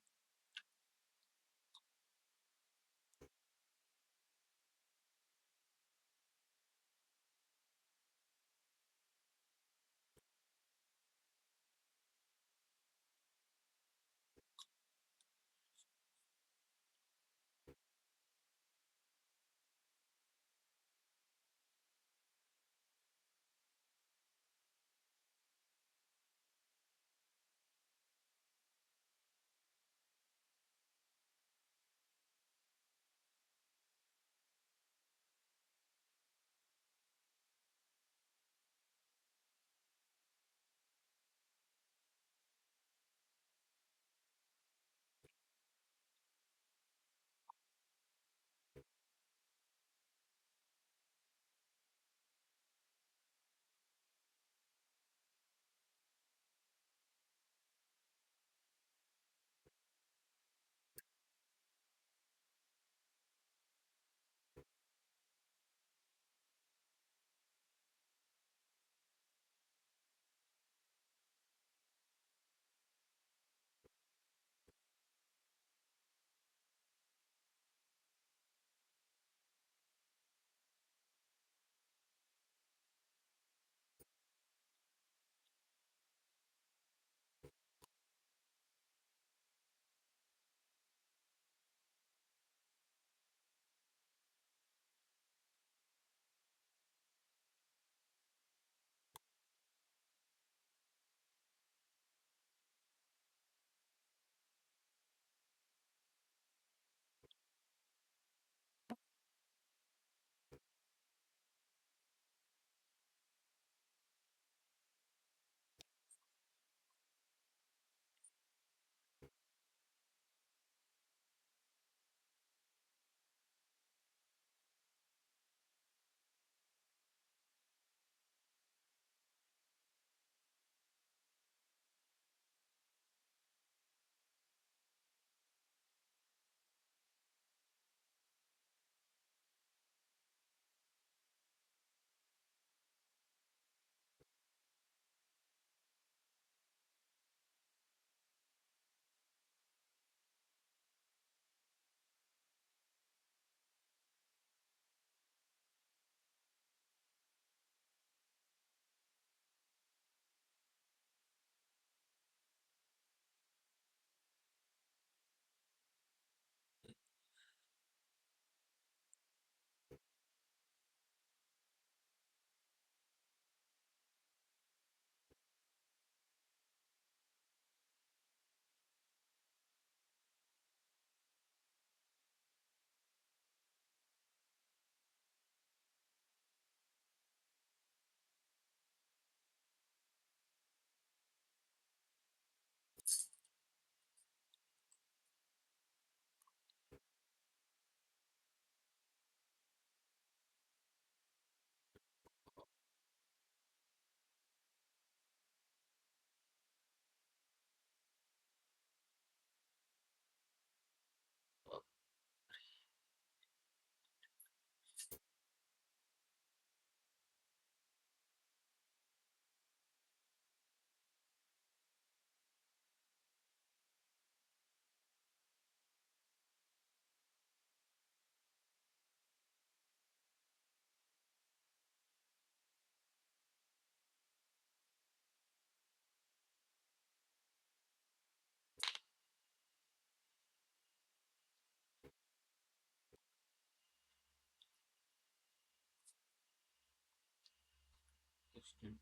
Extent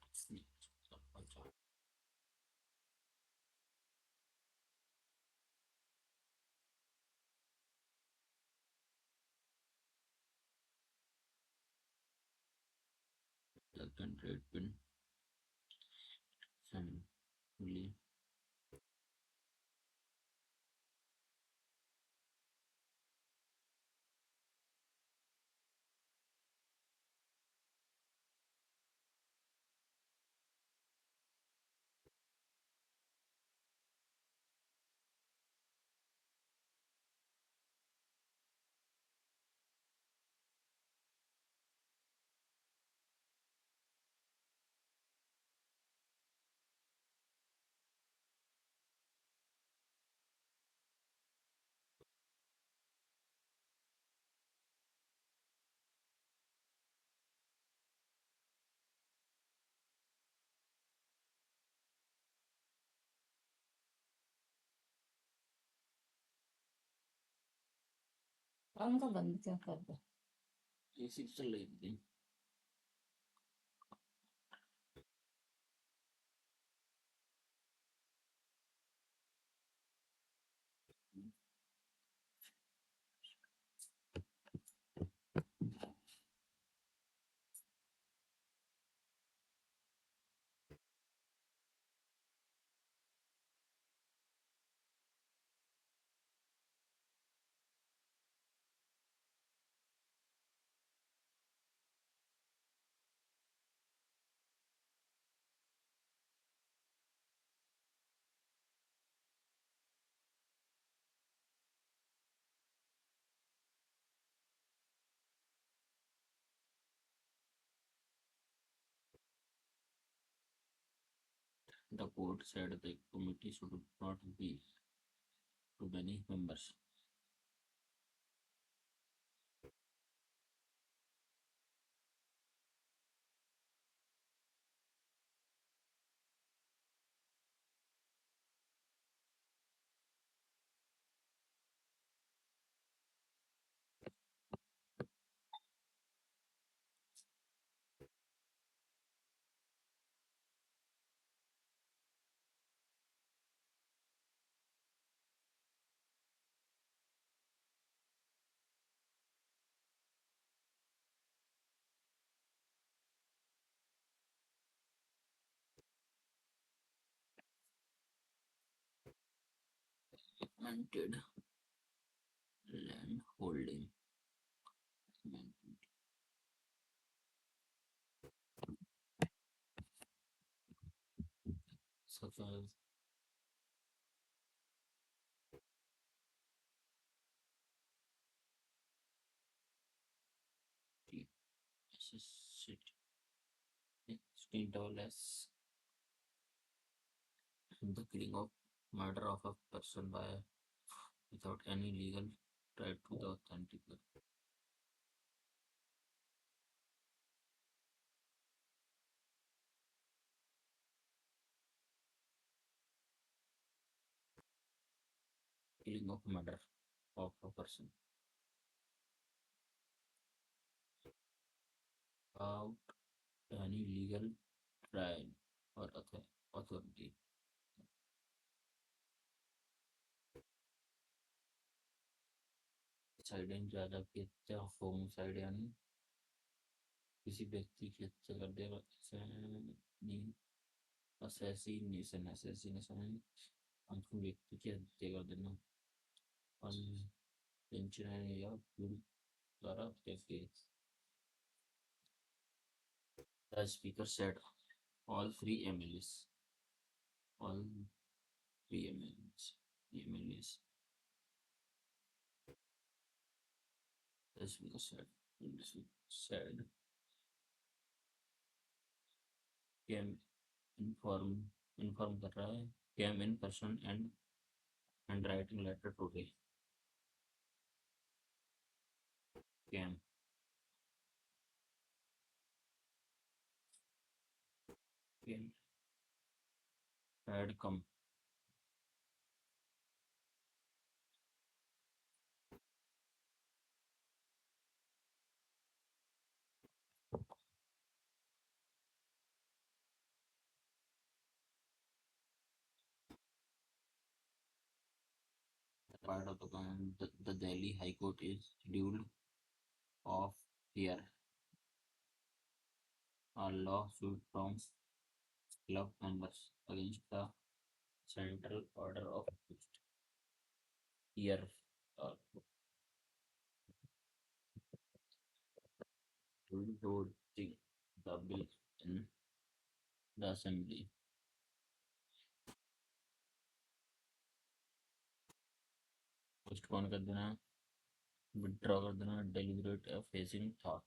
black and red pin. बोलिए। पंखा बंद क्या कर दो। AC चल रही थी। The court said the committee should not be too many members. Augmented land holding. Such as the necessity, less the killing of murder of a person by without any legal right to the authentic killing of murder of a person without any legal trial or authority. Side ज्यादा की हत्या homicide यानी किसी व्यक्ति की हत्या कर देगा असैसिनेशन असैसिनेशन हम व्यक्ति की हत्या कर देना अनइंटेंशनल या भूल द्वारा हत्या के The speaker said all three MLAs all three MLAs the speaker said came inform inform कर रहा है came in person and writing letter today came came had come part of the Delhi High Court is scheduled of here a lawsuit from club members against the central order of year or bulldozer the bill in the assembly. Postpone कर देना, withdraw कर देना, deliberate facing thought.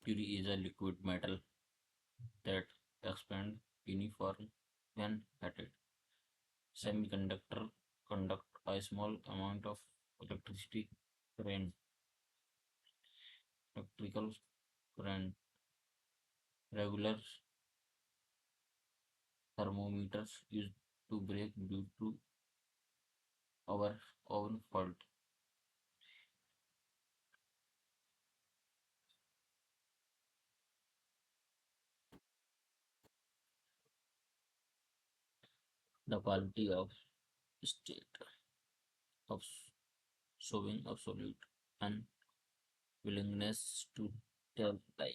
Mercury is a liquid metal that expands uniform when heated. Semiconductor conduct a small amount of electricity current, electrical current. Regular thermometers used to break due to our own fault. The quality of state of showing absolute unwillingness to tell lie.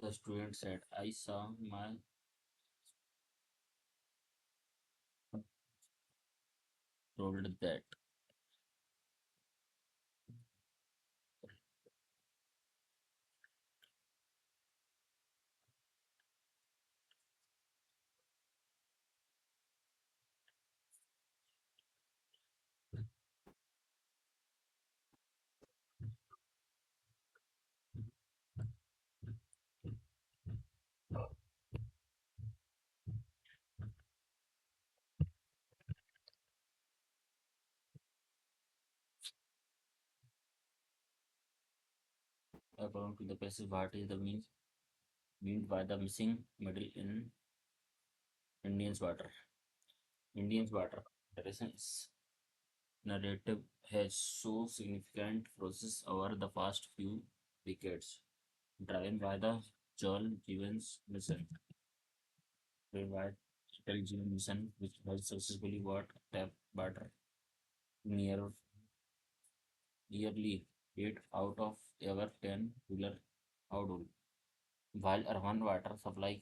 The student said, I saw my told that according to the passive heart is the meant by the missing middle in Indian's water. Indian's water comparisons narrative has so significant process over the past few decades, driven by the Jal Jeevan's mission, driven by Jal Jeevan mission, which has successfully got tap water near nearly 8 out of every 10 rural households, while urban water supply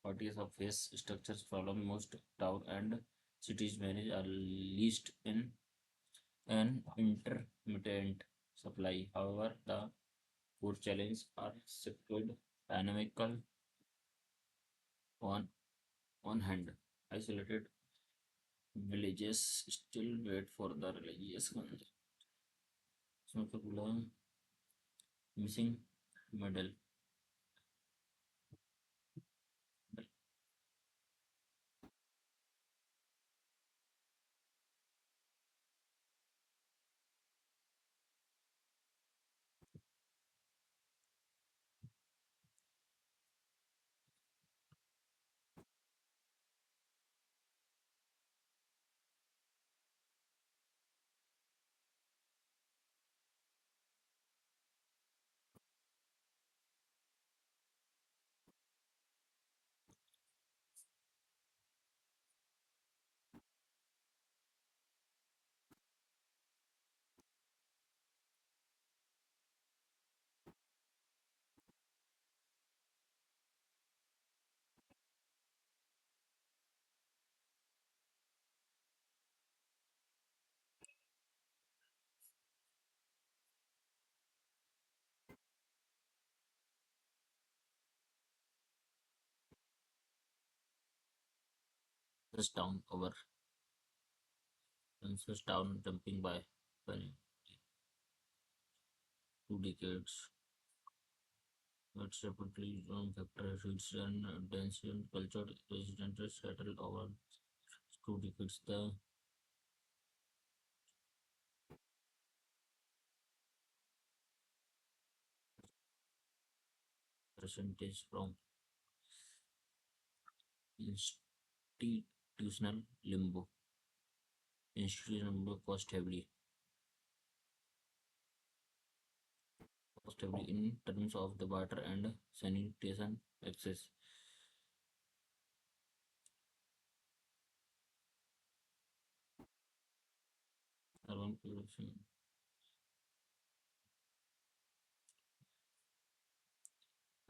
parties of face structures problem most town and cities manage are least in an intermittent supply. However, the core challenges are shifted dynamical on one hand. Isolated villages still wait for the religious concept. Missing middle. Down over Kansas Town jumping by 2 decades. Its rapidly growing factor feeds and dense and cultured residents settled over 2 decades. The percentage from institutional limbo. Institutional limbo cost heavily in terms of the water and sanitation access. Urban production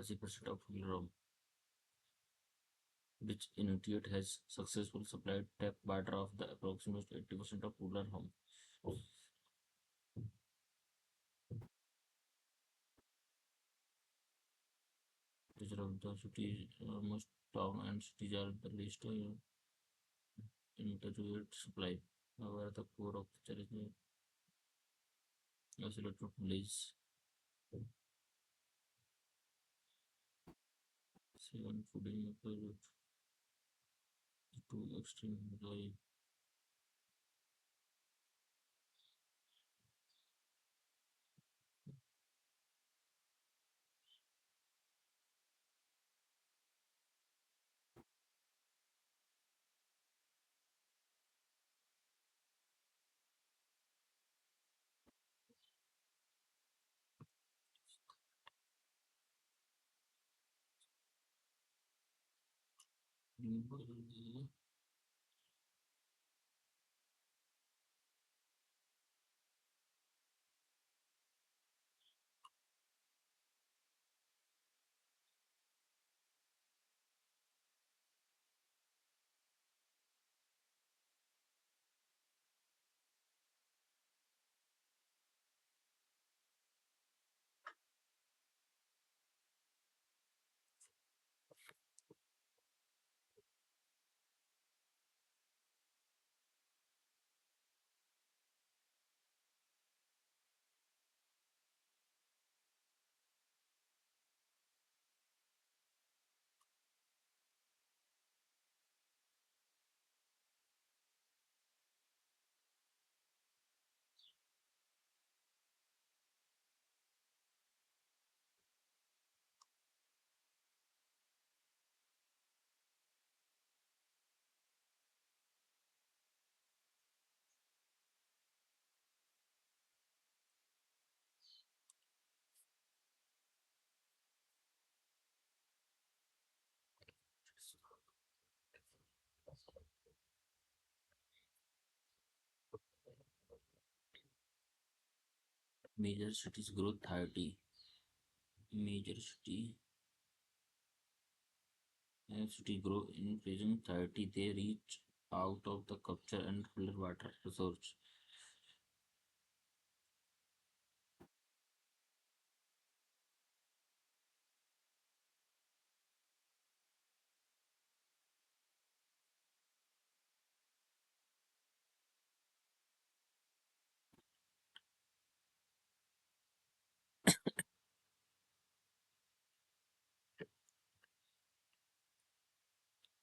30% of rural, which Inuit has successfully supplied tap water of the approximately 80% of rural homes. These are the cities, most town and cities are the least intermediate supply. However, the core of the challenge is isolated village, seven fooding to extreme dry. Major cities growth 30. Major city grow in region 30. They reach out of the capture and clear water resource.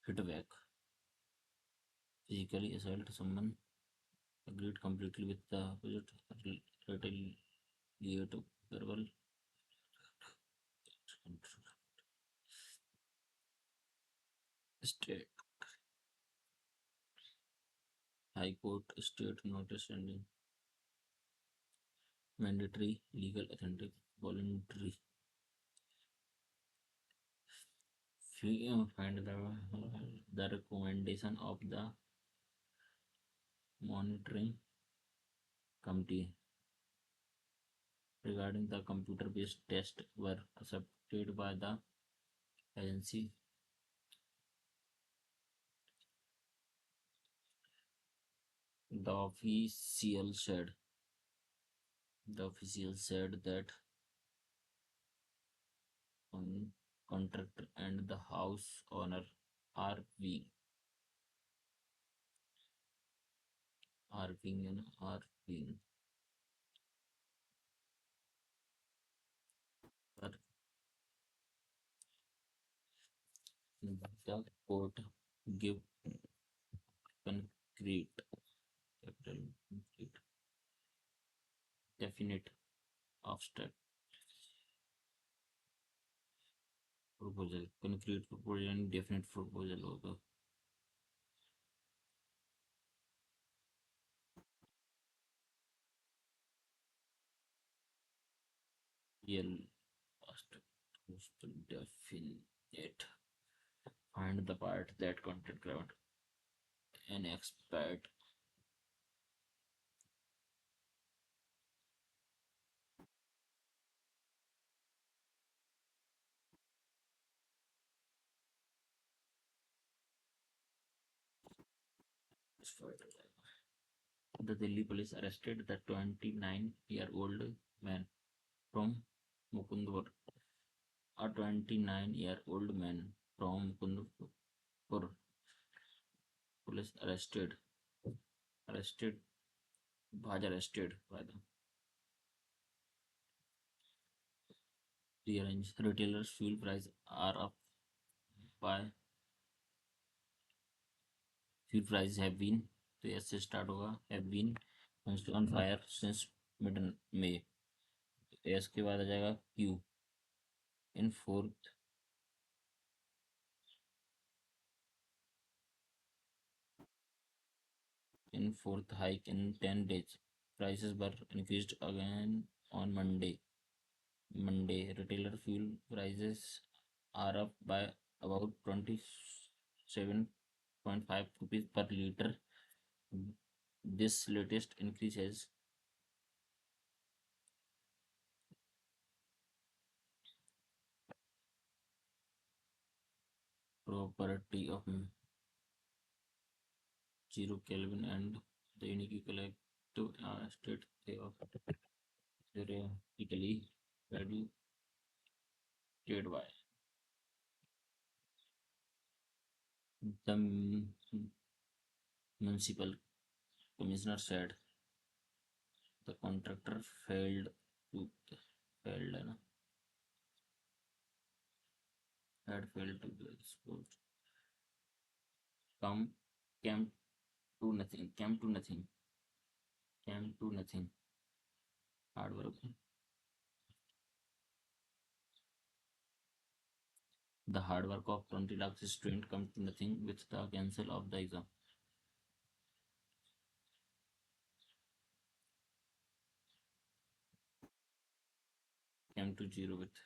Hit back. Physically assault someone. Agreed completely with the opposite. Retaliate verbal. State. High Court state notice and mandatory legal authentic voluntary. Find the recommendation of the monitoring committee regarding the computer-based test were accepted by the agency. The official said that one contractor and the house owner are weak. Arving and Arving. But the court give concrete capital concrete definite abstract proposal concrete proposal and definite proposal होगा real abstract definite find the part that content ground an expert the Delhi police arrested the 29-year-old man from Mukundpur. A 29-year-old man from Mukundpur police arrested was arrested by the rearrange retailers fuel prices are up by fuel prices have been तो ऐसे start होगा have been on fire since mid May S के बाद आ जाएगा Q in fourth hike in 10 days prices were increased again on Monday retailer fuel prices are up by about 27.5 rupees per liter. This latest increase has property of zero Kelvin and the unique collective state they of theoretically value by the municipal commissioner said the contractor to failed है ना had failed to export come came to nothing hard work the hard work of 20 lakh students come to nothing with the cancel of the exam came to zero with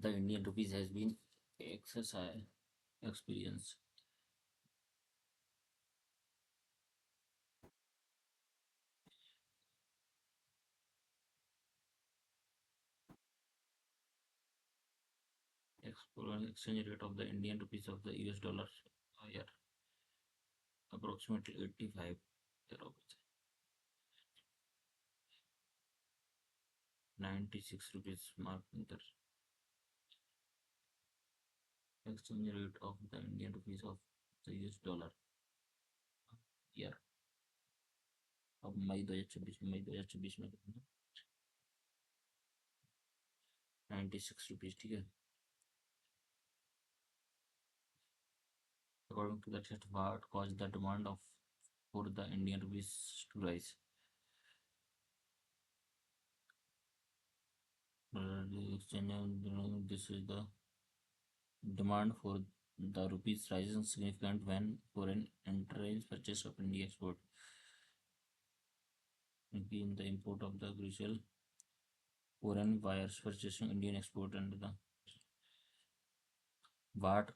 the Indian rupees has been exercise experience exchange rate of the Indian rupees of the US dollar a year approximately 85 96 rupees mark inter exchange rate of the Indian rupees of the US dollar year अब मई 2026 में कितना 96 rupees ठीक है according to the test what caused the demand of for the Indian rupees to rise exchange this is the demand for the rupees rising significant when foreign enterprise purchase of India export in the import of the crucial foreign buyers purchasing Indian export and the what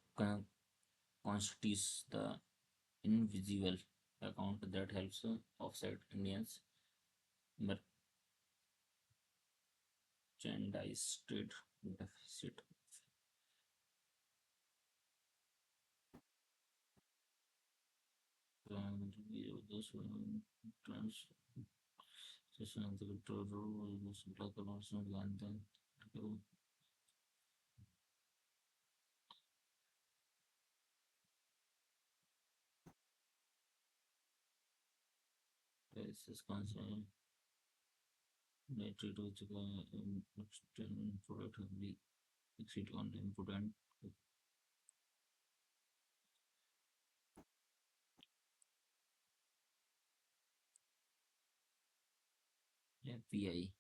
constitutes the invisible account that helps offset Indians merchandise trade deficit. Those trans session of the control rule was black announcement and then this is concerned nature to extend product heavily exceed on input and API.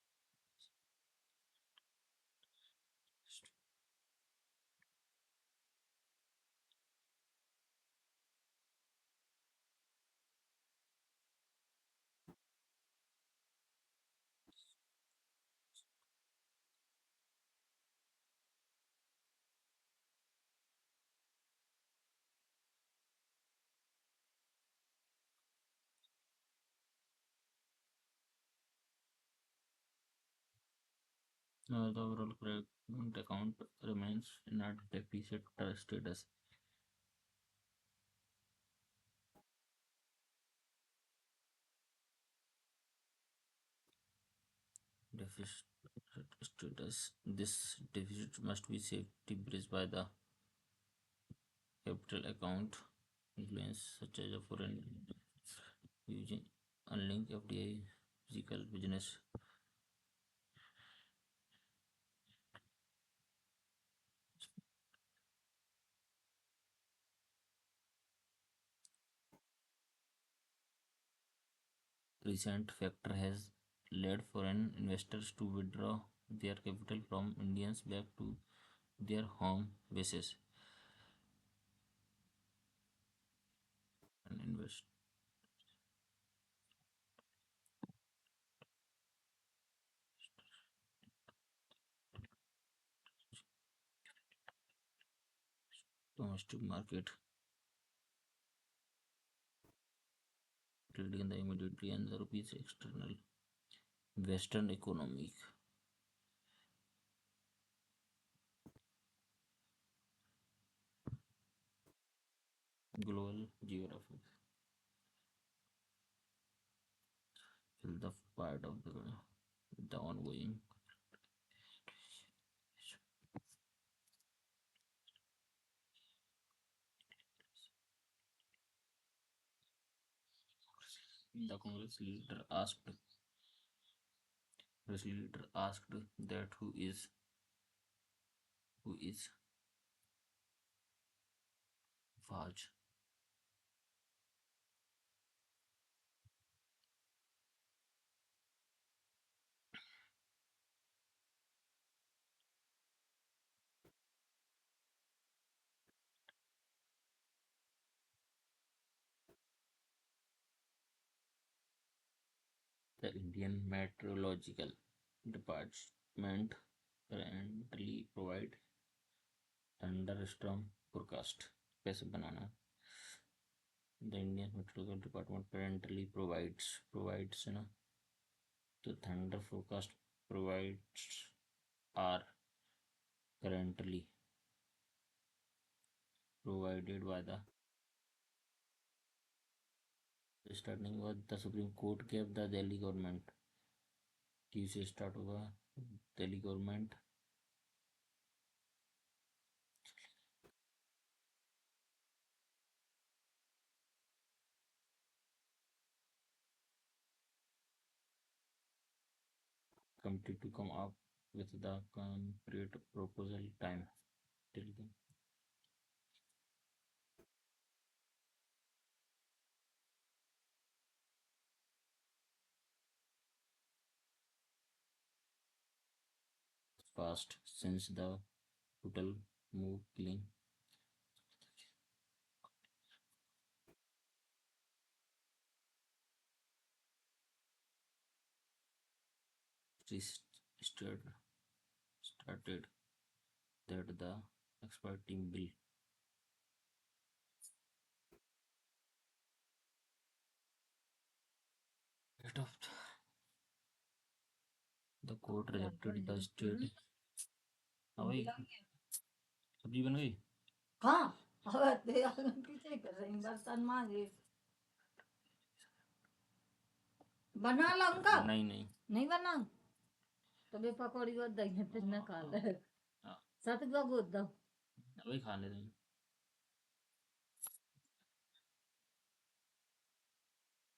The overall current account remains in a deficit status. Deficit status. This deficit must be safety bridged by the capital account influence such as a foreign using unlinked FDI physical business. Recent factor has led foreign investors to withdraw their capital from Indians back to their home bases and invest. Domestic market trading the immediately and the rupees external Western economic global geography fill the part of the ongoing the Congress leader asked that who is Vaj. The Indian Meteorological Department currently provide thunderstorm forecast. कैसे बनाना? The Indian Meteorological Department currently provides ना the thunder forecast provides are currently provided by the starting with the Supreme Court gave the Delhi government Tuesday start होगा Delhi government committee to come up with the complete proposal time till then. Fast since the total move killing started started that the expert team will left. The court rejected the state. हाँ भाई सब्जी बन गई। हाँ अब ते आलम पीछे कर रही बर्तन मांजे बना ला उनका नहीं नहीं नहीं बना तो बे पकौड़ी और दही फिर न खा ले हाँ, सतगुआ गोद दो वही खा लेते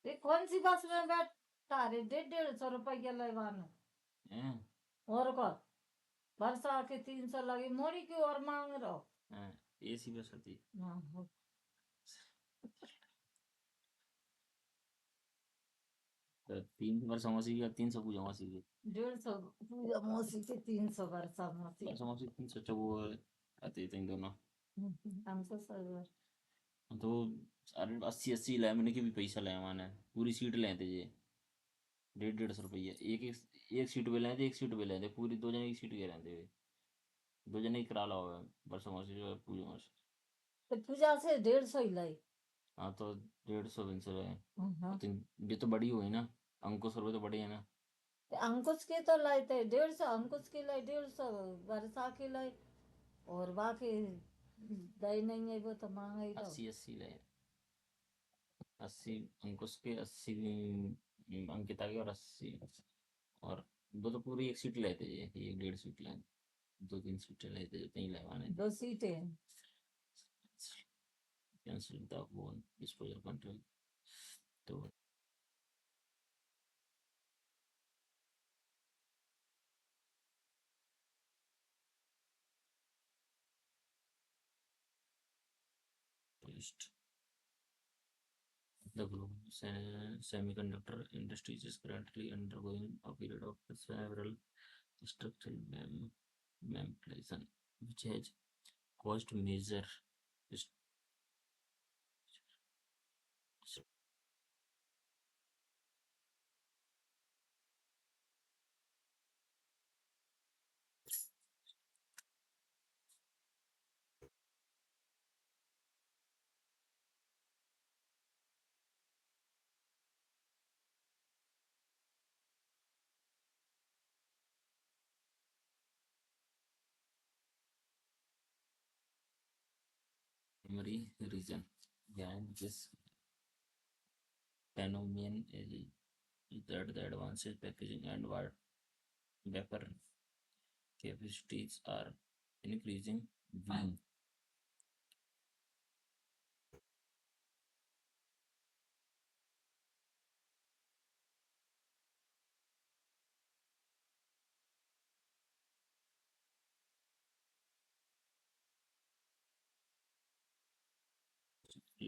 ये कौन सी बस में बैठा रे 150 रुपया लगवाना हैं। और को वर्षा के 300 लगे मोरी क्यों और मांग रहो हाँ, एसी बस होती। ना हो तो 300 समोसे की 300 पूजा मौसी की 150 पूजा मौसी के 300 वर्षा मौसी समोसे 300 तो वो आते थे दोनों। हमको सर तो अरे 80 लाए मैंने कि भी पैसा लाया मैंने पूरी सीट लेते ये 150 150 रुपये एक सीट पे लेते एक सीट पे लेते पूरी दो जने की सीट के रहते हुए दो जने की करा ला हुआ बस समोसे जो पूजा मौसी। तो पूजा से 150 ही लाई हाँ तो 150 दिन से रहे हाँ ये तो बड़ी हुई ना अंकुश रुपये तो बड़ी है ना। तो अंकुश के तो लाए थे 150 अंकुश के लाई 150 वर्षा के लाई और बाकी दही नहीं है वो तो मांगा ही दो 80 लाए 80 अंकुश के 80 अंकिता के और 80 और दो तो पूरी एक सीट लेते ये एक 1.5 सीट लेते दो तीन सीटें लेते जो कहीं लगवाने 2 सीटें हैं cancel the phone disposal control तो list. The global semiconductor industry is currently undergoing a period of several structural manipulation, which has caused major memory region. Behind this phenomenon is that the advances packaging and vapor capacities are increasing. Being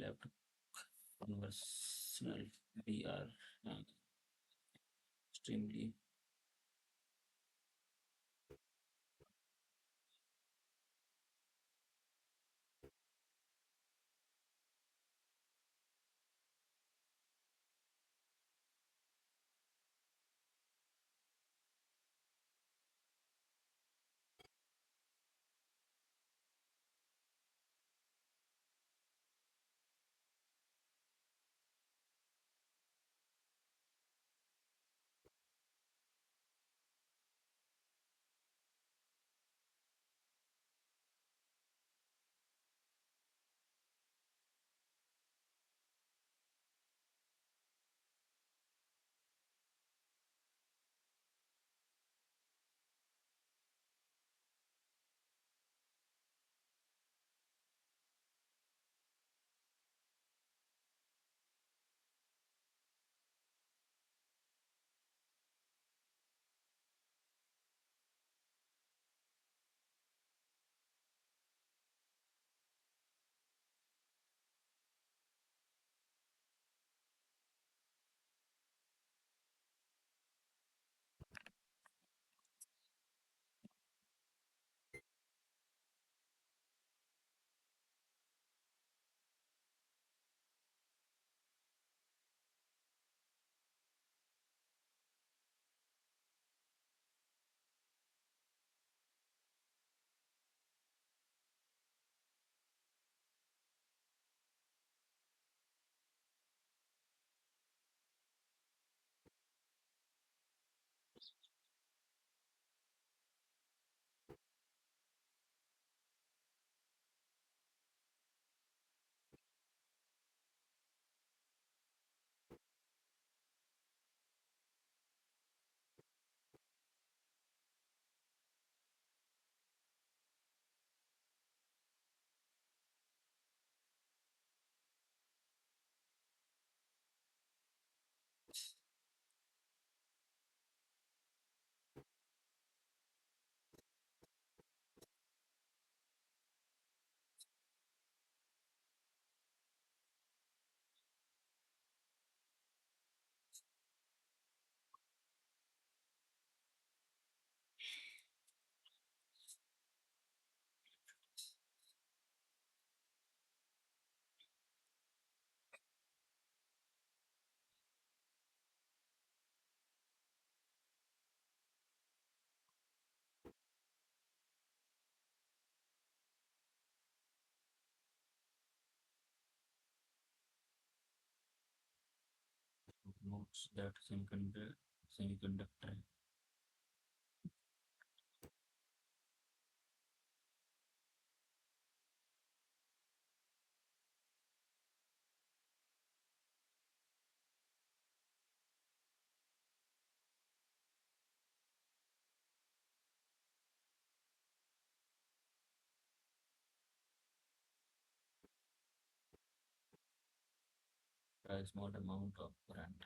left conversational, we are extremely notes that semiconductor a small amount of current.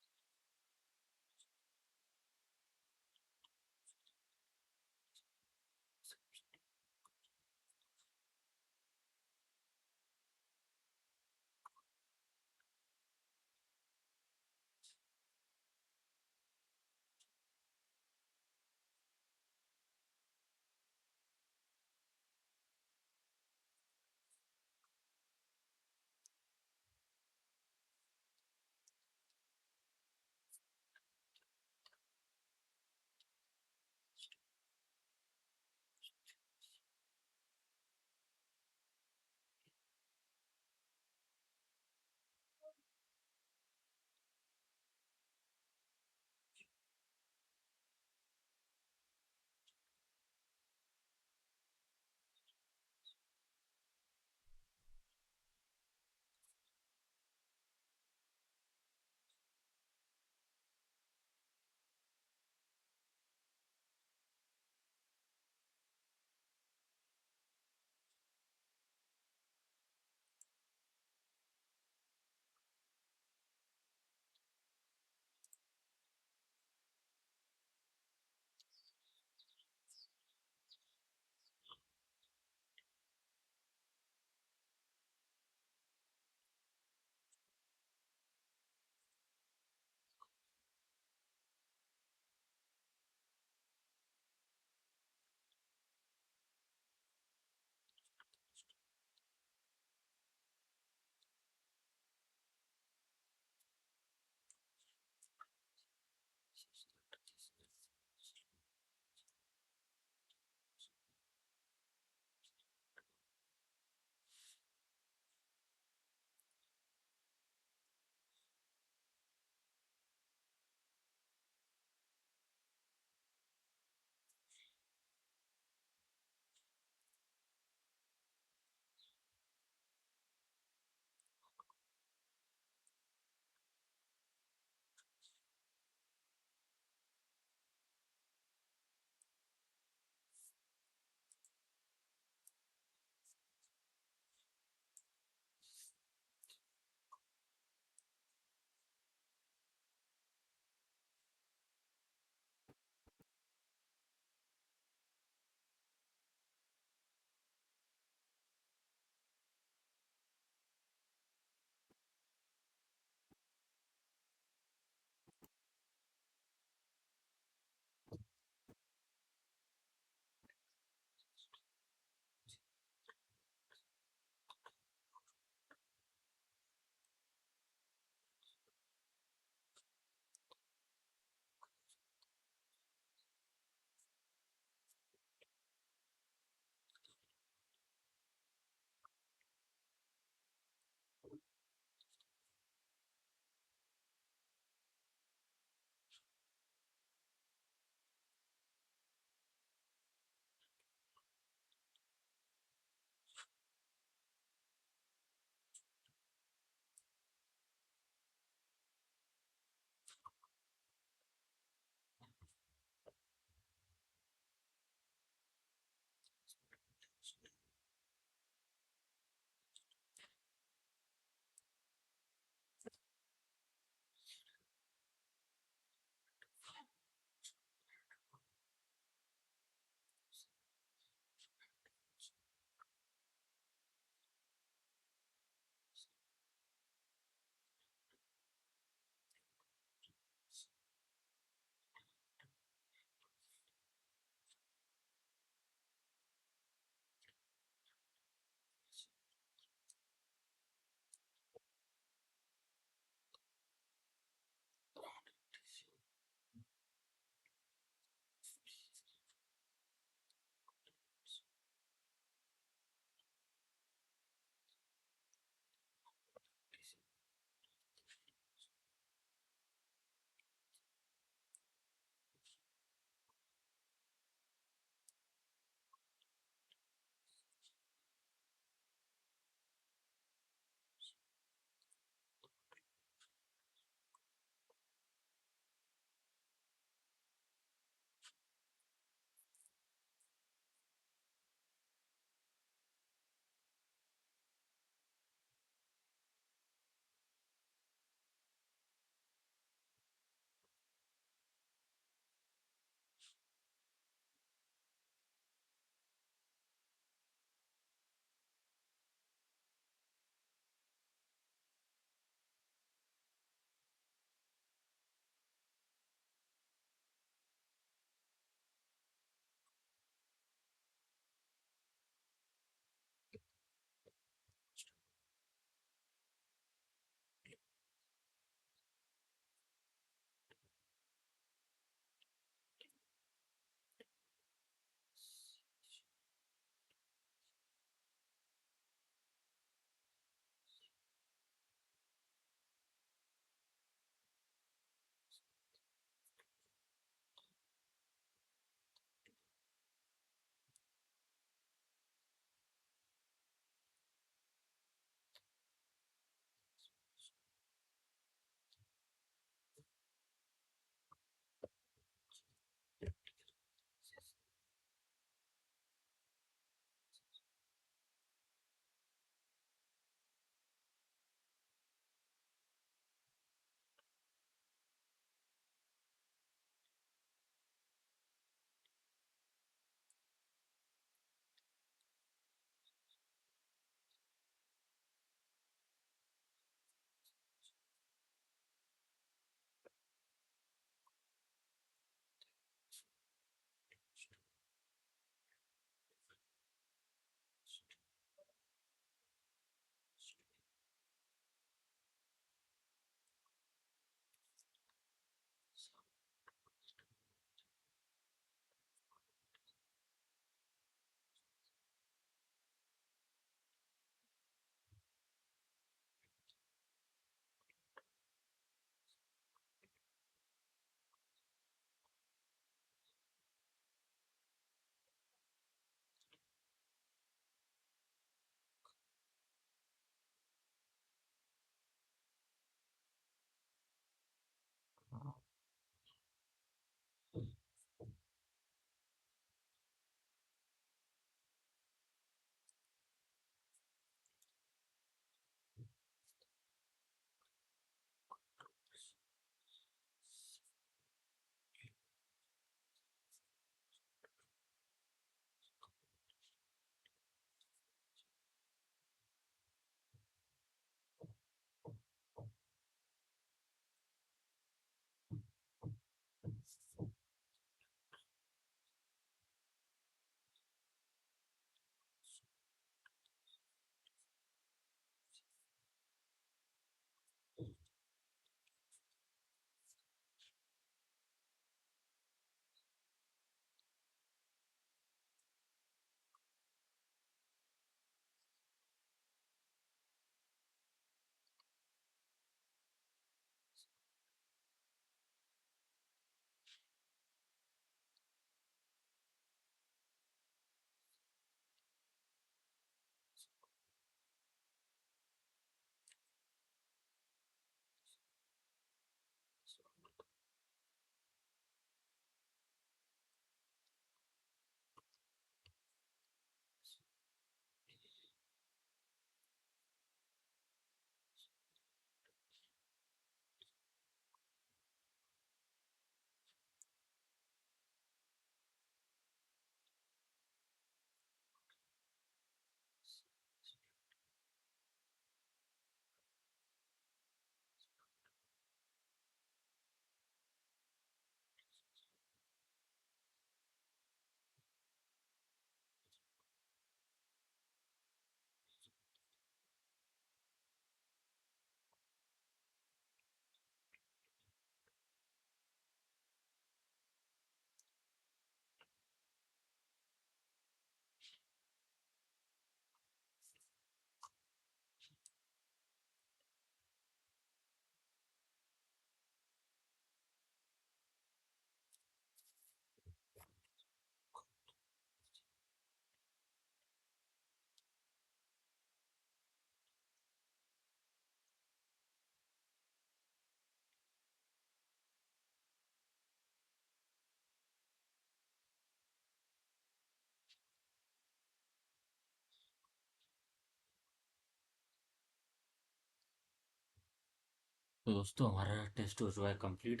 तो दोस्तों हमारा test हो चुका है complete.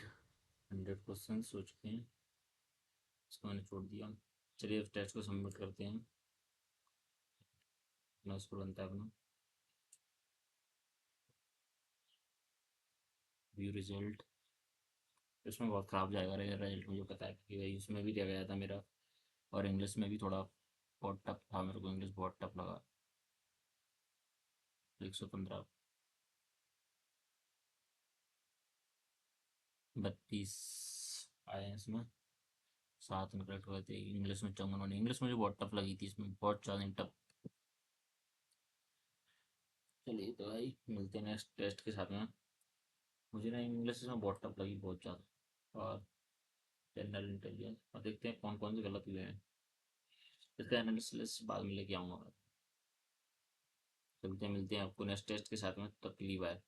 100 question हो चुके हैं, इसको मैंने छोड़ दिया। चलिए अब टेस्ट को सबमिट करते हैं। अपना स्कोर बनता है अपना व्यू रिजल्ट। इसमें बहुत ख़राब जाएगा रिजल्ट, मुझे पता है, क्योंकि भाई उसमें भी दिया गया था मेरा, और इंग्लिश में भी थोड़ा बहुत टफ था, मेरे को इंग्लिश बहुत टफ लगा। 115, 32 आए हैं इसमें। 7 करेक्ट हुए थे। इंग्लिश में 54, इंग्लिश मुझे बहुत टफ लगी थी, इसमें बहुत ज़्यादा टफ। चलिए तो भाई मिलते हैं नेक्स्ट टेस्ट के साथ में। मुझे ना इंग्लिश में बहुत टफ लगी, बहुत ज़्यादा। और जनरल इंटेलिजेंस, और देखते हैं कौन कौन से गलत हुए हैं। इसका एनालिसिस बाद में लेके आऊँगा मैं। चलते हैं, मिलते हैं आपको नेक्स्ट टेस्ट के साथ में, तब के लिए बाय।